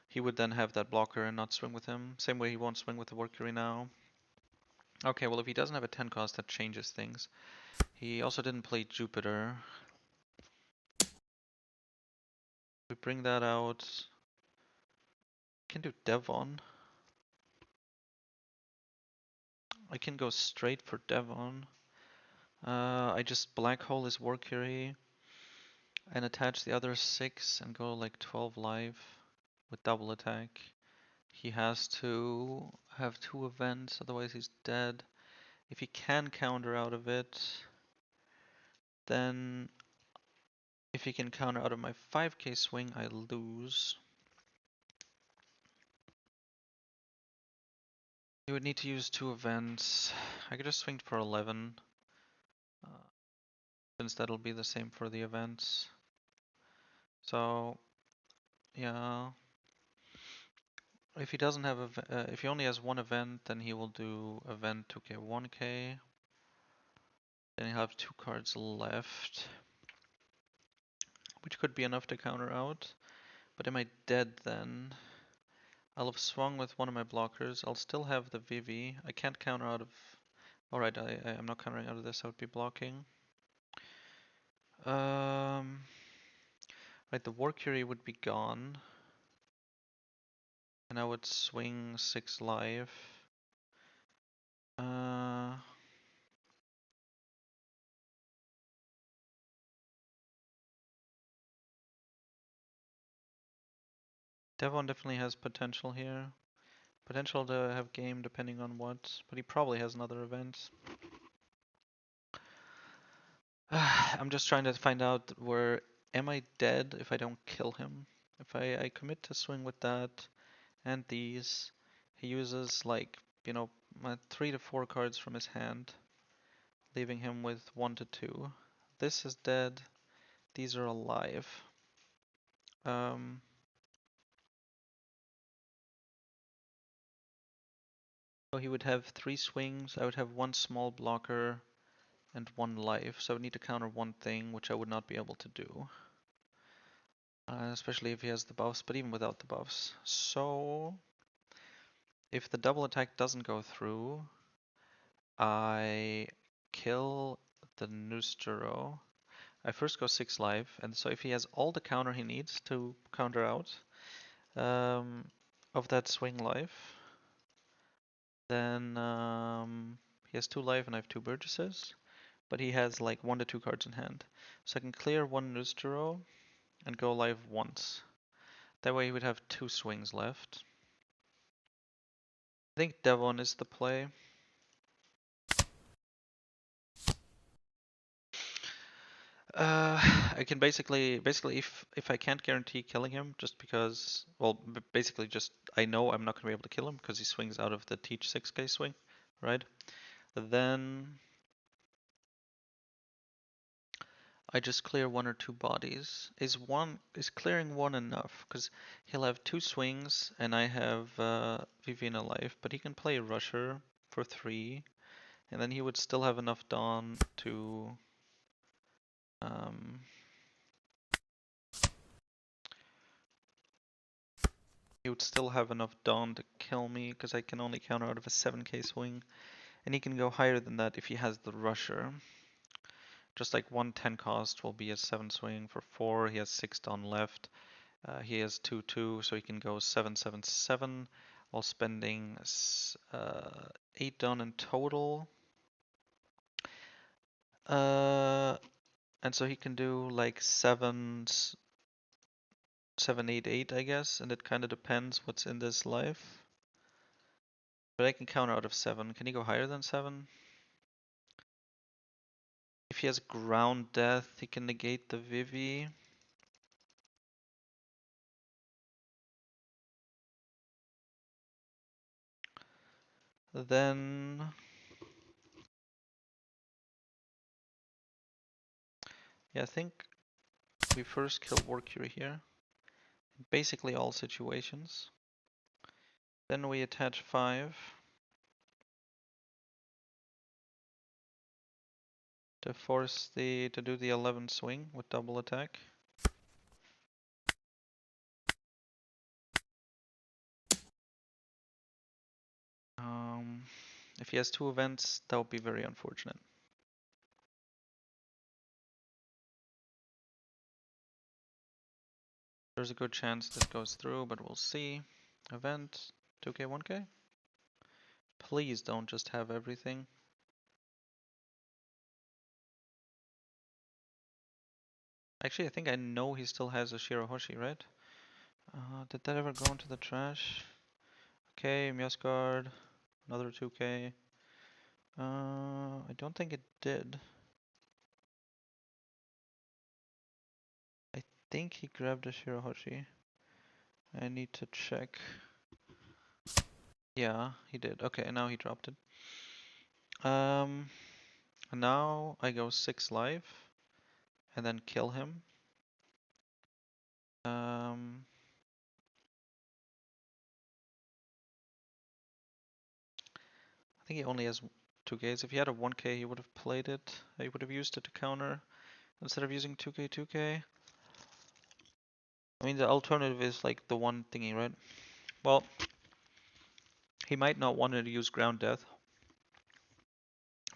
he would then have that blocker and not swing with him. Same way he won't swing with the Mercury now. Okay, well if he doesn't have a 10 cost, that changes things. He also didn't play Jupiter. We bring that out. Can do Devon. I can go straight for Devon. I just black hole his Mercury and attach the other 6 and go like 12 life with double attack. He has to have 2 events, otherwise he's dead. If he can counter out of it, then if he can counter out of my 5k swing, I lose. He would need to use 2 events. I could just swing for 11, since that'll be the same for the events. So, yeah. If he doesn't have if he only has 1 event, then he will do event 2k, 1k. Then he'll have 2 cards left, which could be enough to counter out. But am I dead then? I'll have swung with one of my blockers. I'll still have the Vivi. I can't counter out of... Alright, I'm not countering out of this, I would be blocking. Right, the Warcury would be gone. And I would swing 6 life. Devon definitely has potential here. Potential to have game depending on what, but he probably has another event. I'm just trying to find out where am I dead if I don't kill him? If I commit to swing with that and these, he uses like, you know, my 3 to 4 cards from his hand, leaving him with 1 to 2. This is dead, these are alive. So he would have 3 swings, I would have 1 small blocker and 1 life, so I would need to counter 1 thing, which I would not be able to do. Especially if he has the buffs, but even without the buffs. So, if the double attack doesn't go through, I kill the Nustero. I first go 6 life, and so if he has all the counter he needs to counter out of that swing life, then he has 2 life and I have 2 Burgesses, but he has like 1 to 2 cards in hand. So I can clear 1 Nustero and go live once. That way he would have 2 swings left. I think Devon is the play. I can basically if I can't guarantee killing him, just because, well, basically just I know I'm not gonna be able to kill him because he swings out of the teach 6k swing, right? Then I just clear 1 or 2 bodies. Is clearing 1 enough? Because he'll have 2 swings and I have Vivina life, but he can play Rusher for 3, and then he would still have enough Dawn to he would still have enough Dawn to kill me, because I can only counter out of a 7k swing. And he can go higher than that if he has the Rusher. Just like 110 cost will be a 7 swing for 4, he has 6 Dawn left. He has 2-2, so he can go 7-7-7 while spending 8 Dawn in total. And so he can do like 7-8-8, I guess, and it kind of depends what's in this life. But I can counter out of 7. Can he go higher than 7? If he has ground death, he can negate the Vivi. Then yeah, I think we first kill Warcury here. Basically all situations. Then we attach 5 to force to do the 11 swing with double attack. If he has 2 events, that would be very unfortunate. There's a good chance this goes through, but we'll see. Event 2k 1k. Please don't just have everything. Actually, I think I know he still has a Shirahoshi, right? Did that ever go into the trash? Okay, Mihawk, another 2k. I don't think it did. I think he grabbed a Shirahoshi. I need to check. Yeah, he did. Okay, now he dropped it. Now I go 6 life and then kill him. I think he only has 2Ks. If he had a 1K, he would have played it. He would have used it to counter instead of using 2K, 2K. I mean, the alternative is like the one thingy, right? Well, he might not want to use ground death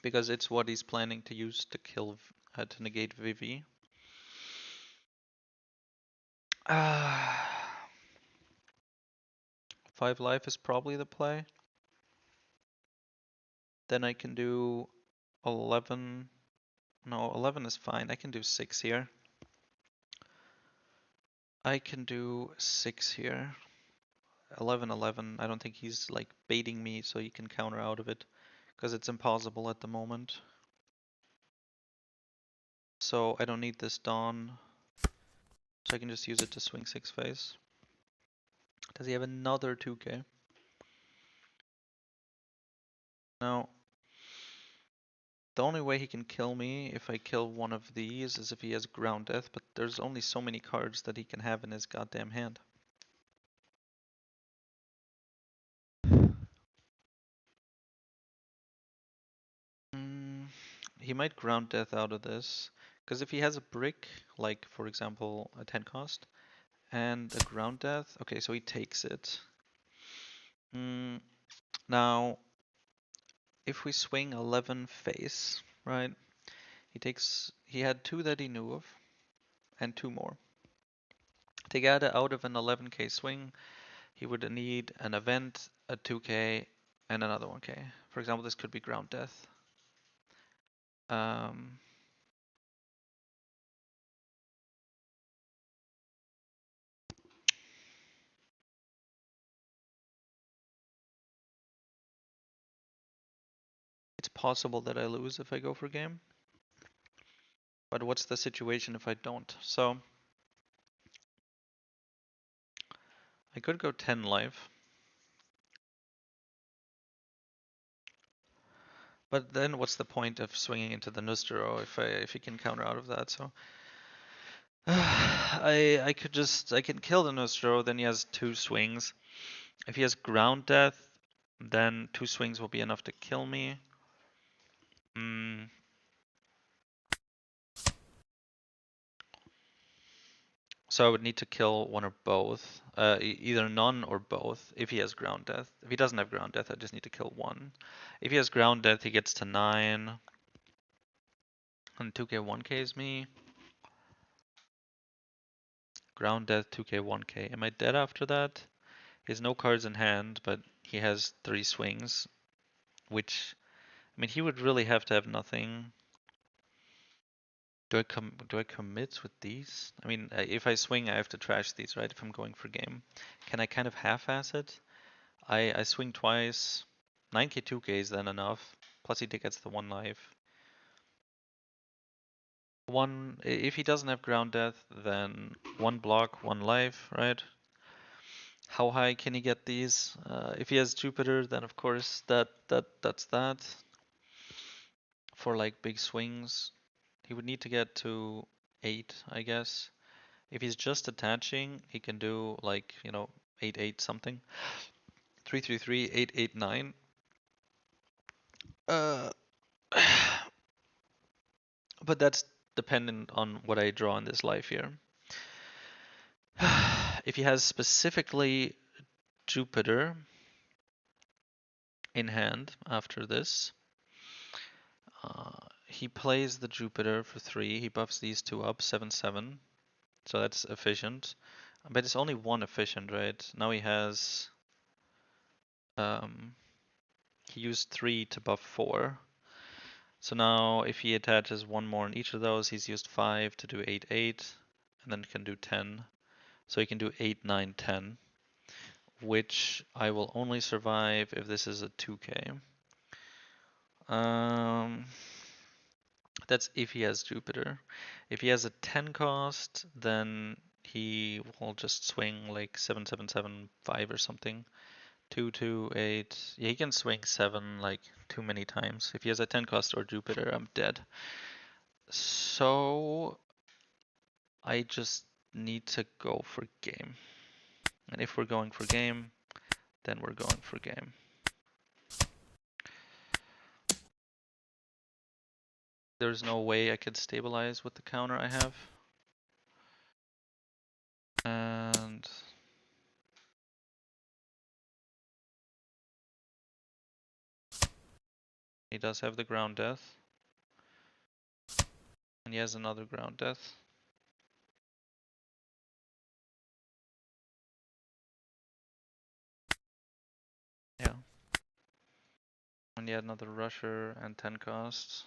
because it's what he's planning to use to kill, to negate Vivi. 5 life is probably the play. Then I can do 11. No, 11 is fine. I can do 6 here. I can do 6 here. 11, 11. I don't think he's like baiting me so he can counter out of it because it's impossible at the moment. So I don't need this Dawn. So I can just use it to swing 6 face. Does he have another 2k? No. The only way he can kill me if I kill one of these is if he has ground death, but there's only so many cards that he can have in his goddamn hand. He might ground death out of this, because if he has a brick, like for example a 10 cost, and a ground death, okay, so he takes it. Now, if we swing 11 face, right, he had 2 that he knew of, and 2 more. To get out of an 11k swing, he would need an event, a 2k, and another 1k. For example, this could be ground death. It's possible that I lose if I go for game. But what's the situation if I don't? So I could go 10 life. But then what's the point of swinging into the Nustero if he can counter out of that? So I can kill the Nustero, then he has 2 swings. If he has ground death, then 2 swings will be enough to kill me. So I would need to kill one or both, either none or both, if he has ground death. If he doesn't have ground death, I just need to kill one. If he has ground death, he gets to 9. And 2k 1k's me. Ground death 2k 1k. Am I dead after that? He has no cards in hand, but he has 3 swings, which, I mean, he would really have to have nothing. Do I commit with these? I mean, if I swing, I have to trash these, right? If I'm going for game, can I kind of half-ass it? I swing twice. 9k 2k is then enough. Plus he gets the 1 life. If he doesn't have ground death, then one block, one life, right? How high can he get these? If he has Jupiter, then of course that's that. For like big swings, he would need to get to 8, I guess. If he's just attaching, he can do like, 8 something. 3 8 8 9. Uh, but that's dependent on what I draw in this life here. If he has specifically Jupiter in hand after this, he plays the Jupiter for 3. He buffs these two up, 7 7. So that's efficient. But it's only one efficient, right? Now he has. He used 3 to buff 4. So now if he attaches one more in each of those, he's used 5 to do 8 8, and then can do 10. So he can do 8 9 10, which I will only survive if this is a 2k. That's if he has Jupiter. If he has a 10 cost, then he will just swing like 7 7 7 5 or something. 2 2 8. Yeah, he can swing 7 like too many times. If he has a 10 cost or Jupiter, I'm dead. So I just need to go for game. And if we're going for game, then we're going for game. There's no way I could stabilize with the counter I have. And he does have the ground death. And he has another ground death. Yeah. And he had another rusher and 10 costs.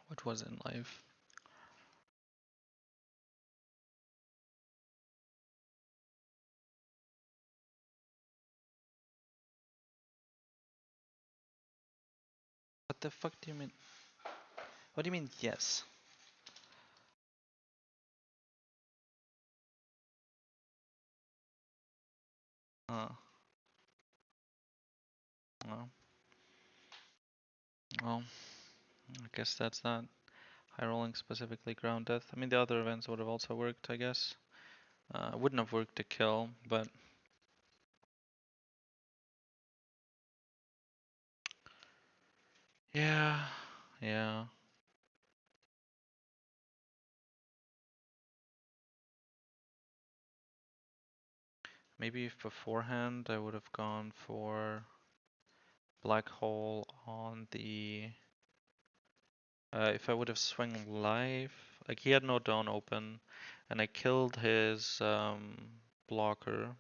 What was in life? What the fuck do you mean? What do you mean, yes? Well, well, I guess that's that. High rolling, specifically ground death. I mean, the other events would have also worked, I guess. Wouldn't have worked to kill, but yeah, yeah. Maybe if beforehand I would have gone for black hole on the. If I would have swung live, like he had no dawn open, and I killed his blocker.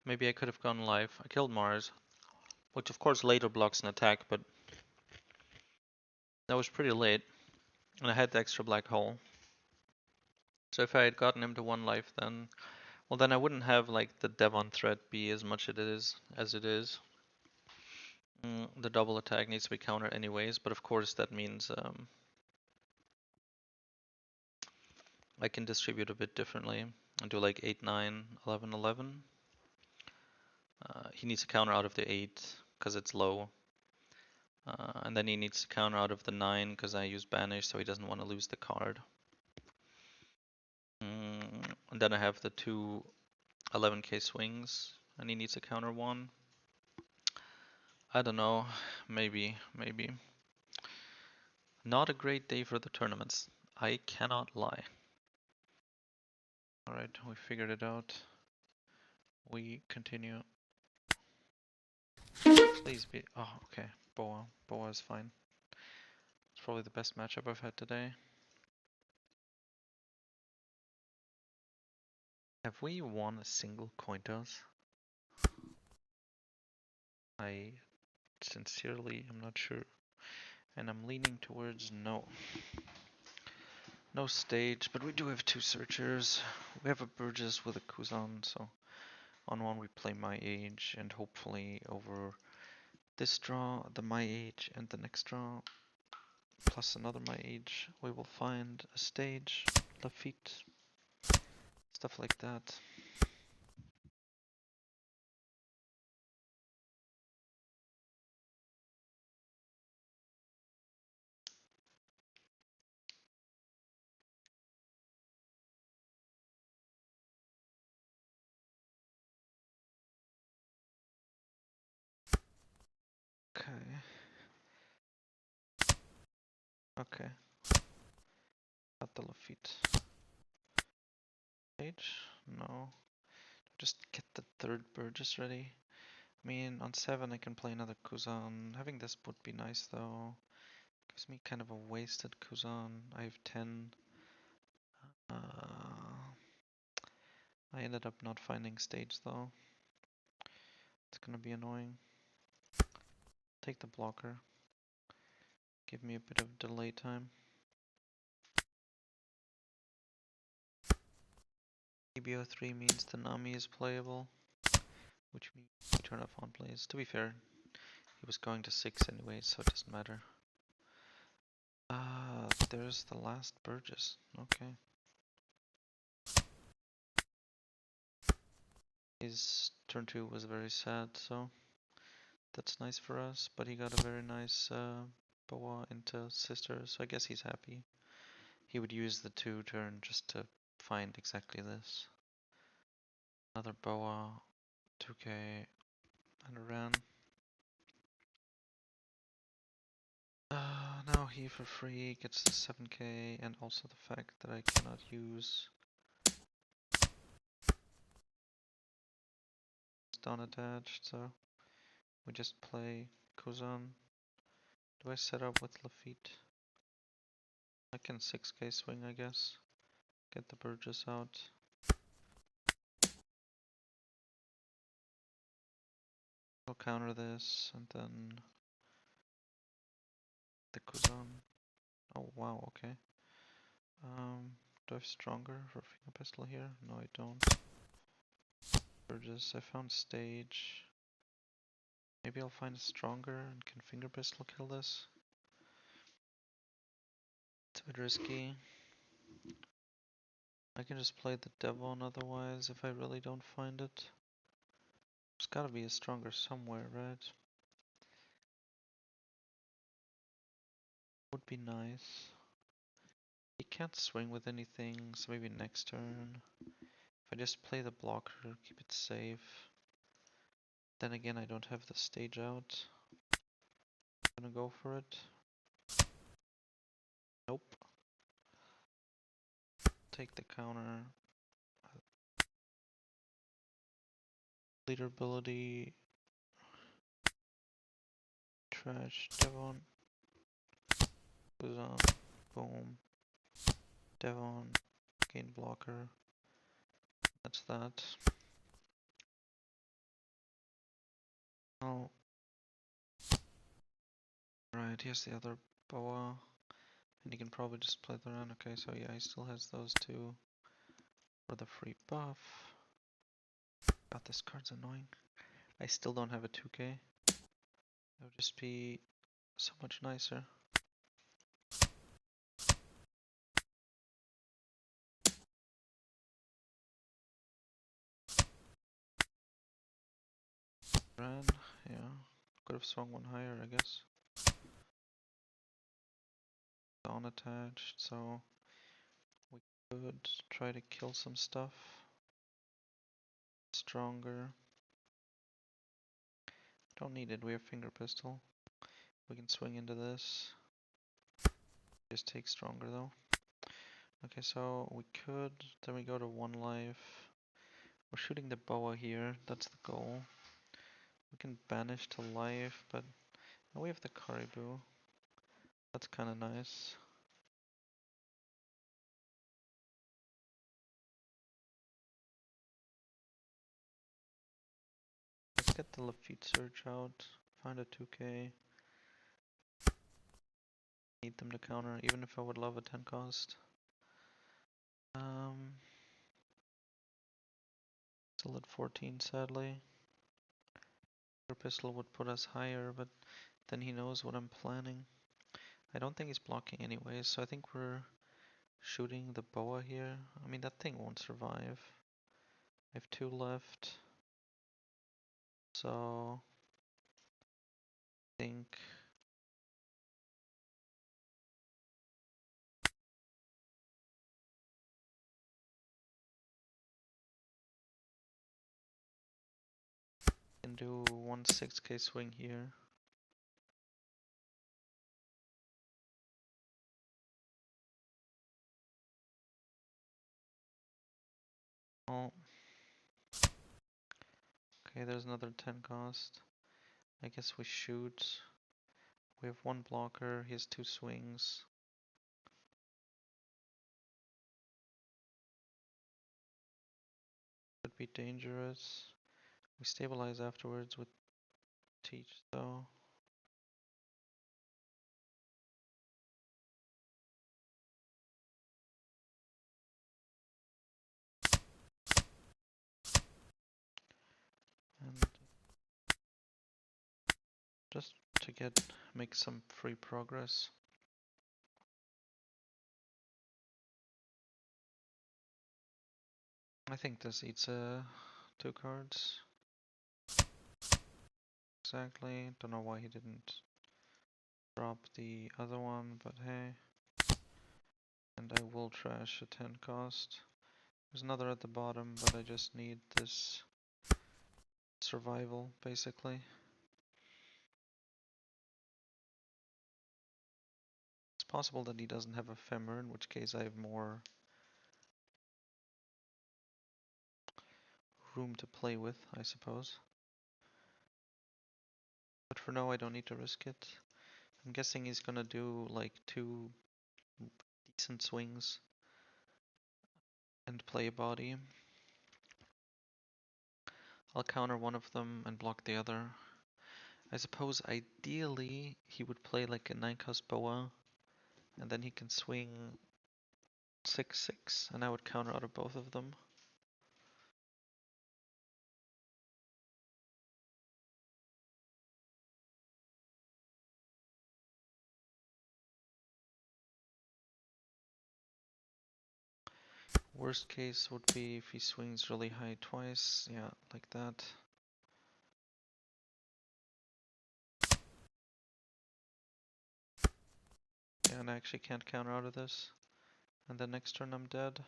Maybe I could have gone live. I killed Mars, which of course later blocks an attack, but that was pretty late, and I had the extra black hole. So if I had gotten him to 1 life, then, well, then I wouldn't have like the Devon threat be as much as it is. The double attack needs to be countered anyways, but of course that means I can distribute a bit differently and do like 8 9 11 11. He needs to counter out of the 8 because it's low. And then he needs to counter out of the 9 because I use banish, so he doesn't want to lose the card. And then I have the two 11k swings, and he needs to counter 1. I don't know, maybe. Not a great day for the tournaments. I cannot lie. Alright, we figured it out. We continue. Please be. Oh, okay. Boa. Boa is fine. It's probably the best matchup I've had today. Have we won a single coin toss? I sincerely am not sure. And I'm leaning towards no. No stage, but we do have two searchers. We have a Burgess with a Kuzan, so on one we play My Age, and hopefully over this draw, the My Age, and the next draw, plus another My Age, we will find a stage, Lafitte, stuff like that. Okay. Okay. Got the Lafitte. Stage? No. Just get the third Burgess ready. I mean, on 7 I can play another Kuzan. Having this would be nice though. Gives me kind of a wasted Kuzan. I have 10. I ended up not finding stage though. It's gonna be annoying. Take the blocker. Give me a bit of delay time. EBO3 means the Nami is playable, which means we turn off on plays. To be fair, he was going to 6 anyway, so it doesn't matter. There's the last Burgess. Okay. His turn 2 was very sad, so that's nice for us, but he got a very nice boa into sister, so I guess he's happy. He would use the 2 turn just to find exactly this. Another boa, 2k, and a ran. Now he for free gets the 7k and also the fact that I cannot use down attached, so we just play Kuzan. Do I set up with Lafitte? I can 6k swing, I guess. Get the Burgess out. I'll counter this and then the Kuzan. Oh wow, okay. Do I have stronger for finger pistol here? No, I don't. Burgess, I found stage. Maybe I'll find a stronger and can finger pistol kill this. It's a bit risky. I can just play the Devon otherwise if I really don't find it. There's gotta be a stronger somewhere, right? Would be nice. He can't swing with anything, so maybe next turn. If I just play the blocker, keep it safe. Then again, I don't have the stage out. I'm gonna go for it. Nope. Take the counter. Leader ability. Trash. Devon. Goes on. Boom. Devon. Gain blocker. That's that. Oh. Right, here's the other boa. And he can probably just play the run. Okay, so yeah, he still has those two for the free buff. God, this card's annoying. I still don't have a 2k. That would just be so much nicer. Ran, yeah. Could have swung one higher, I guess. Down attached, so we could try to kill some stuff. Stronger. Don't need it, we have finger pistol. We can swing into this. Just take stronger though. Okay, so we could, then we go to 1 life. We're shooting the boa here, that's the goal. We can banish to life, but now we have the Caribou. That's kind of nice. Let's get the Lafitte search out, find a 2k. Need them to counter, even if I would love a 10 cost. Still at 14, sadly. Your pistol would put us higher, but then he knows what I'm planning. I don't think he's blocking anyways, so I think we're shooting the boa here. I mean, that thing won't survive. I have 2 left. So, I think I can do 1 6k swing here. Oh, okay, there's another 10 cost. I guess we shoot. We have 1 blocker, he has 2 swings. Could be dangerous. We stabilize afterwards with teach though. And just to make some free progress. I think this eats 2 cards. Exactly. Don't know why he didn't drop the other one, but hey. And I will trash a 10 cost. There's another at the bottom, but I just need this survival, basically. It's possible that he doesn't have a femur, in which case I have more room to play with, I suppose. But for now, I don't need to risk it. I'm guessing he's gonna do like 2 decent swings and play a body. I'll counter one of them and block the other. I suppose ideally he would play like a 9 cost boa, and then he can swing 6/6, and I would counter out of both of them. Worst case would be if he swings really high twice, yeah, like that. Yeah, and I actually can't counter out of this. And then next turn I'm dead.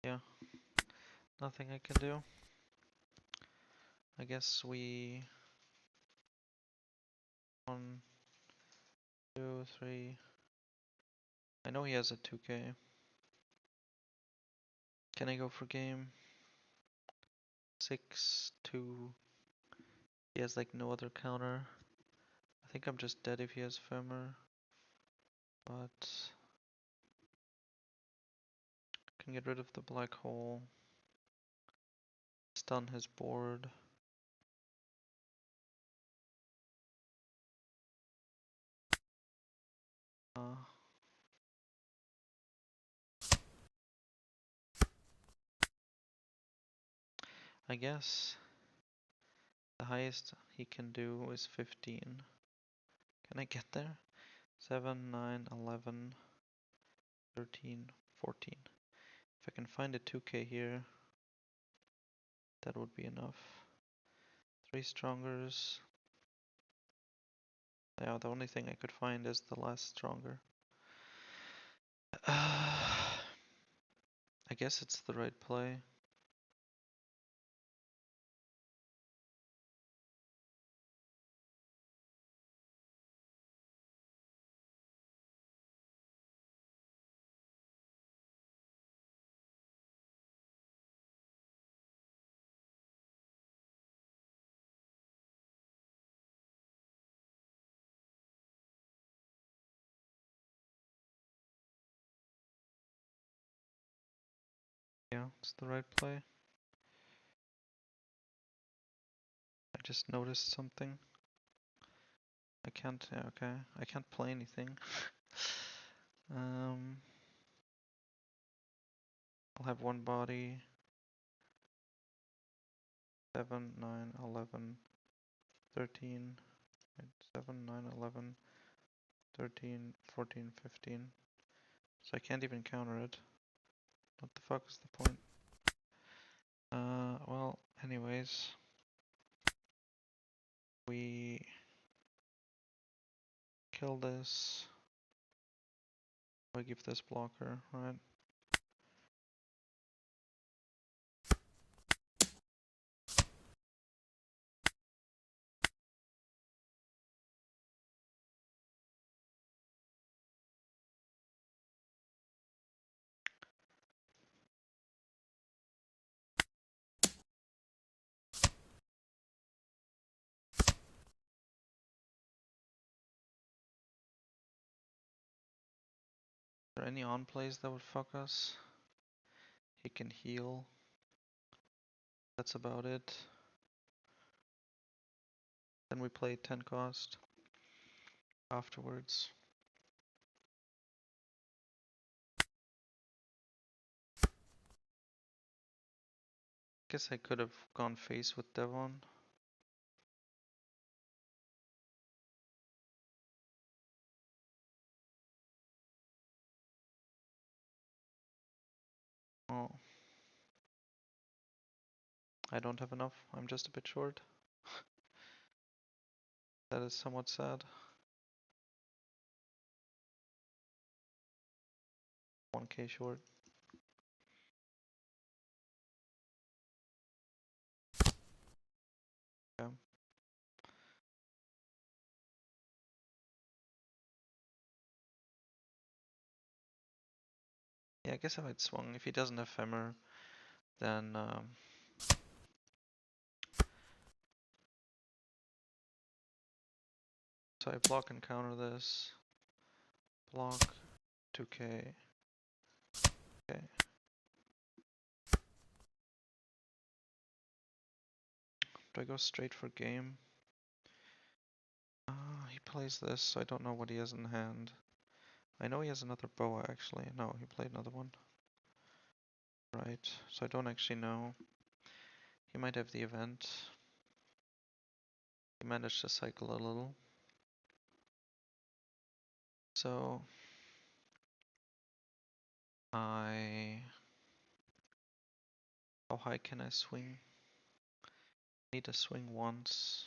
Yeah, nothing I can do. I guess we... 1, 2, 3... I know he has a 2k. Can I go for game? 6, 2... He has like no other counter. I think I'm just dead if he has femur. But... can get rid of the black hole. Stun his board. Uh, I guess the highest he can do is 15. Can I get there? 7, 9, 11, 13, 14. If I can find a 2k here, that would be enough. 3 strongers. Yeah, the only thing I could find is the last stronger. I guess it's the right play. Yeah, it's the right play. I just noticed something. I can't, yeah, okay. I can't play anything. Um, I'll have one body. 7, 9, 11, 13, 7, 9, 11, 13, 14, 15. So I can't even counter it. What the fuck is the point? Well, anyways. We kill this. We give this blocker, right? Are there any on plays that would fuck us? He can heal. That's about it. Then we play 10 cost afterwards. Guess I could have gone face with Devon. Oh. I don't have enough. I'm just a bit short. That is somewhat sad. 1k short. Yeah. Yeah, I guess if I'd swung, if he doesn't have Femmer, then so I block and counter this. Block 2k. Okay. Do I go straight for game? He plays this, so I don't know what he has in hand. I know he has another boa actually. No, he played another one. Right, so I don't actually know. He might have the event. He managed to cycle a little. So how high can I swing? Need to swing once.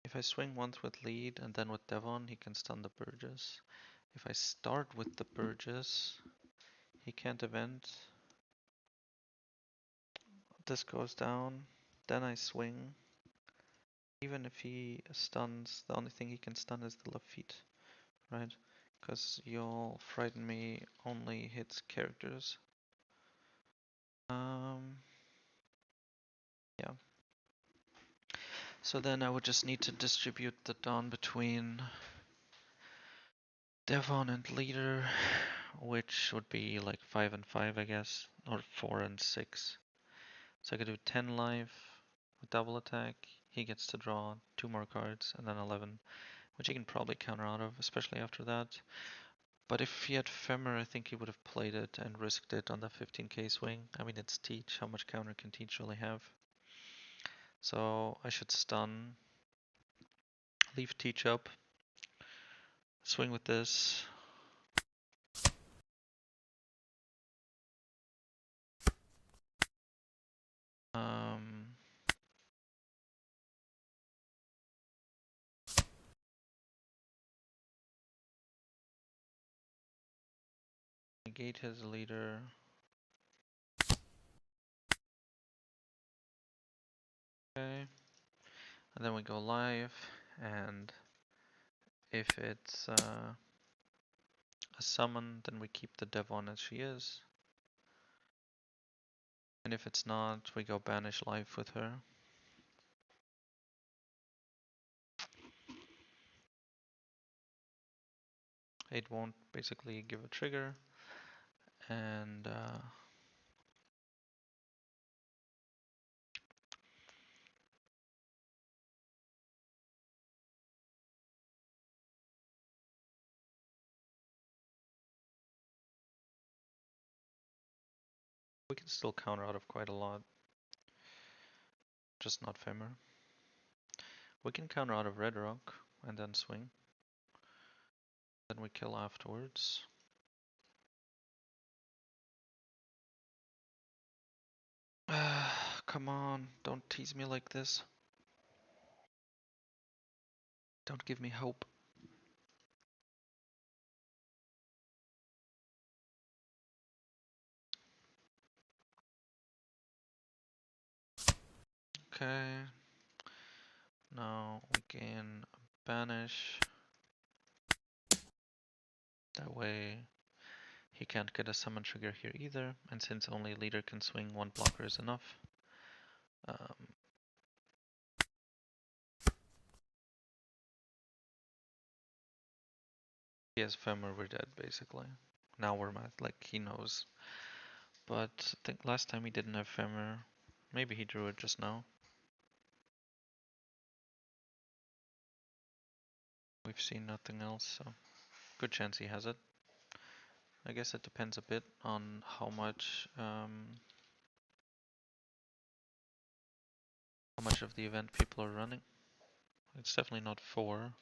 If I swing once with lead and then with Devon, he can stun the Burgess. If I start with the Burgess, he can't event. This goes down, then I swing. Even if he stuns, the only thing he can stun is the left feet, right? Because you'll frighten me only hits characters. Yeah. So then I would just need to distribute the Dawn between Devon and leader, which would be like 5 and 5, I guess, or 4 and 6. So I could do 10 life with double attack. He gets to draw 2 more cards, and then 11, which he can probably counter out of, especially after that. But if he had Femmer, I think he would have played it and risked it on the 15k swing. I mean, it's Teach. How much counter can Teach really have? So I should stun, leave Teach up, swing with this. Negate his leader. Okay. And then we go live, and if it's a summon, then we keep the Devon as she is. And if it's not, we go banish life with her. It won't basically give a trigger, and We can still counter out of quite a lot, just not Femur. We can counter out of Red Rock and then swing. Then we kill afterwards. Come on, don't tease me like this. Don't give me hope. Okay. Now we can banish. That way he can't get a summon trigger here either. And since only leader can swing, one blocker is enough. He has Femur, we're dead basically. Now we're mad, like he knows. But I think last time he didn't have Femur. Maybe he drew it just now. We've seen nothing else, so good chance he has it. I guess it depends a bit on how much of the event people are running. It's definitely not 4.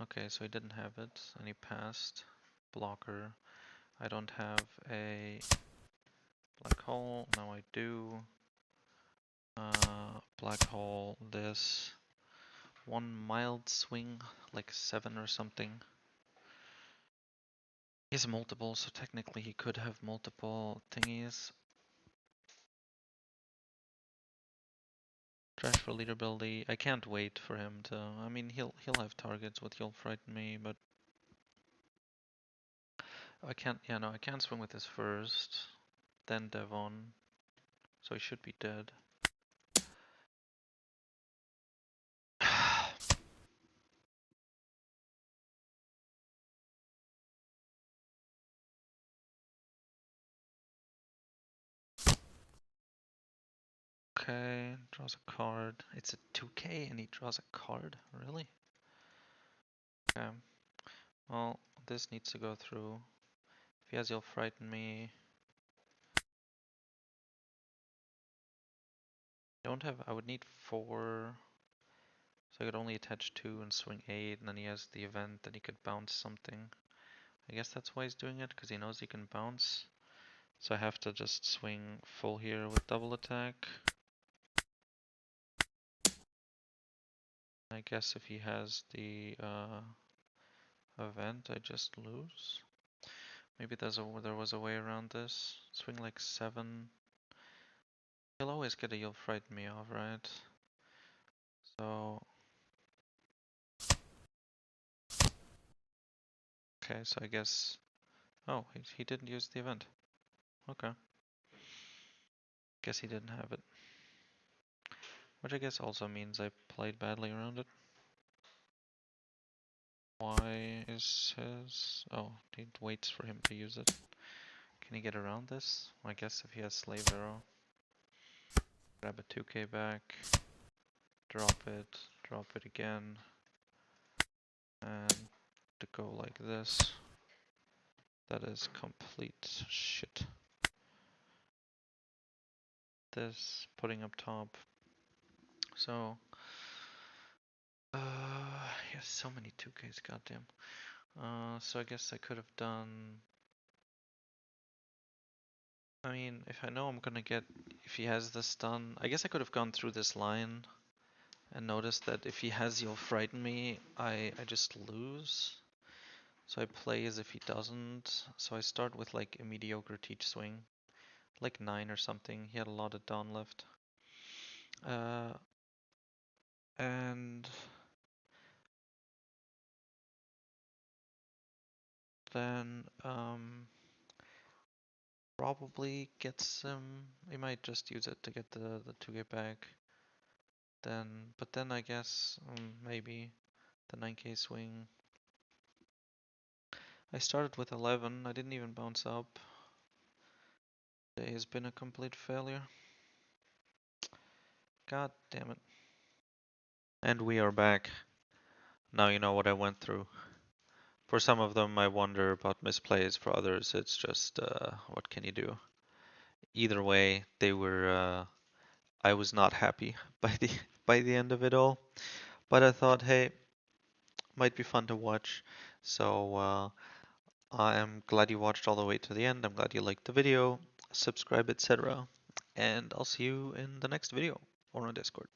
Okay, so he didn't have it, and he passed. Blocker. I don't have a black hole. Now I do. Black hole. This one mild swing, like 7 or something. He has multiple, so technically he could have multiple thingies. Trash for leader ability. I can't wait for him to. I mean, he'll have targets with You'll Frighten Me, but I can't. Yeah, no, I can't swing with his first, then Devon, so he should be dead. Okay, draws a card. It's a 2k and he draws a card? Really? Okay. Well, this needs to go through. If he has You'll Frighten Me. Don't have. I would need 4. So I could only attach 2 and swing 8, and then he has the event that he could bounce something. I guess that's why he's doing it, because he knows he can bounce. So I have to just swing full here with double attack. I guess if he has the event, I just lose. Maybe there was a way around this. Swing like 7. He'll always get a You'll Frighten Me off, right? So... Okay, so I guess... Oh, he didn't use the event. Okay. Guess he didn't have it. Which I guess also means I played badly around it. Why is his... Oh, he waits for him to use it. Can he get around this? I guess if he has Slave Arrow. Grab a 2k back. Drop it again. And to go like this. That is complete shit. This, putting up top. So... he has so many 2ks, goddamn. So I guess I could have done... I mean, if I know I'm gonna get... If he has the stun... I guess I could have gone through this line and noticed that if he has You'll Frighten Me, I just lose. So I play as if he doesn't. So I start with like a mediocre Teach Swing. Like 9 or something. He had a lot of Dawn left. And... Then, probably gets him. He might just use it to get the 2k back. But then I guess maybe the 9k swing. I started with 11. I didn't even bounce up. Today has been a complete failure. God damn it. And we are back. Now you know what I went through. For some of them, I wonder about misplays. For others, it's just what can you do? Either way, they were I was not happy by the end of it all. But I thought, hey, might be fun to watch. So I am glad you watched all the way to the end. I'm glad you liked the video, subscribe, etc. And I'll see you in the next video or on Discord.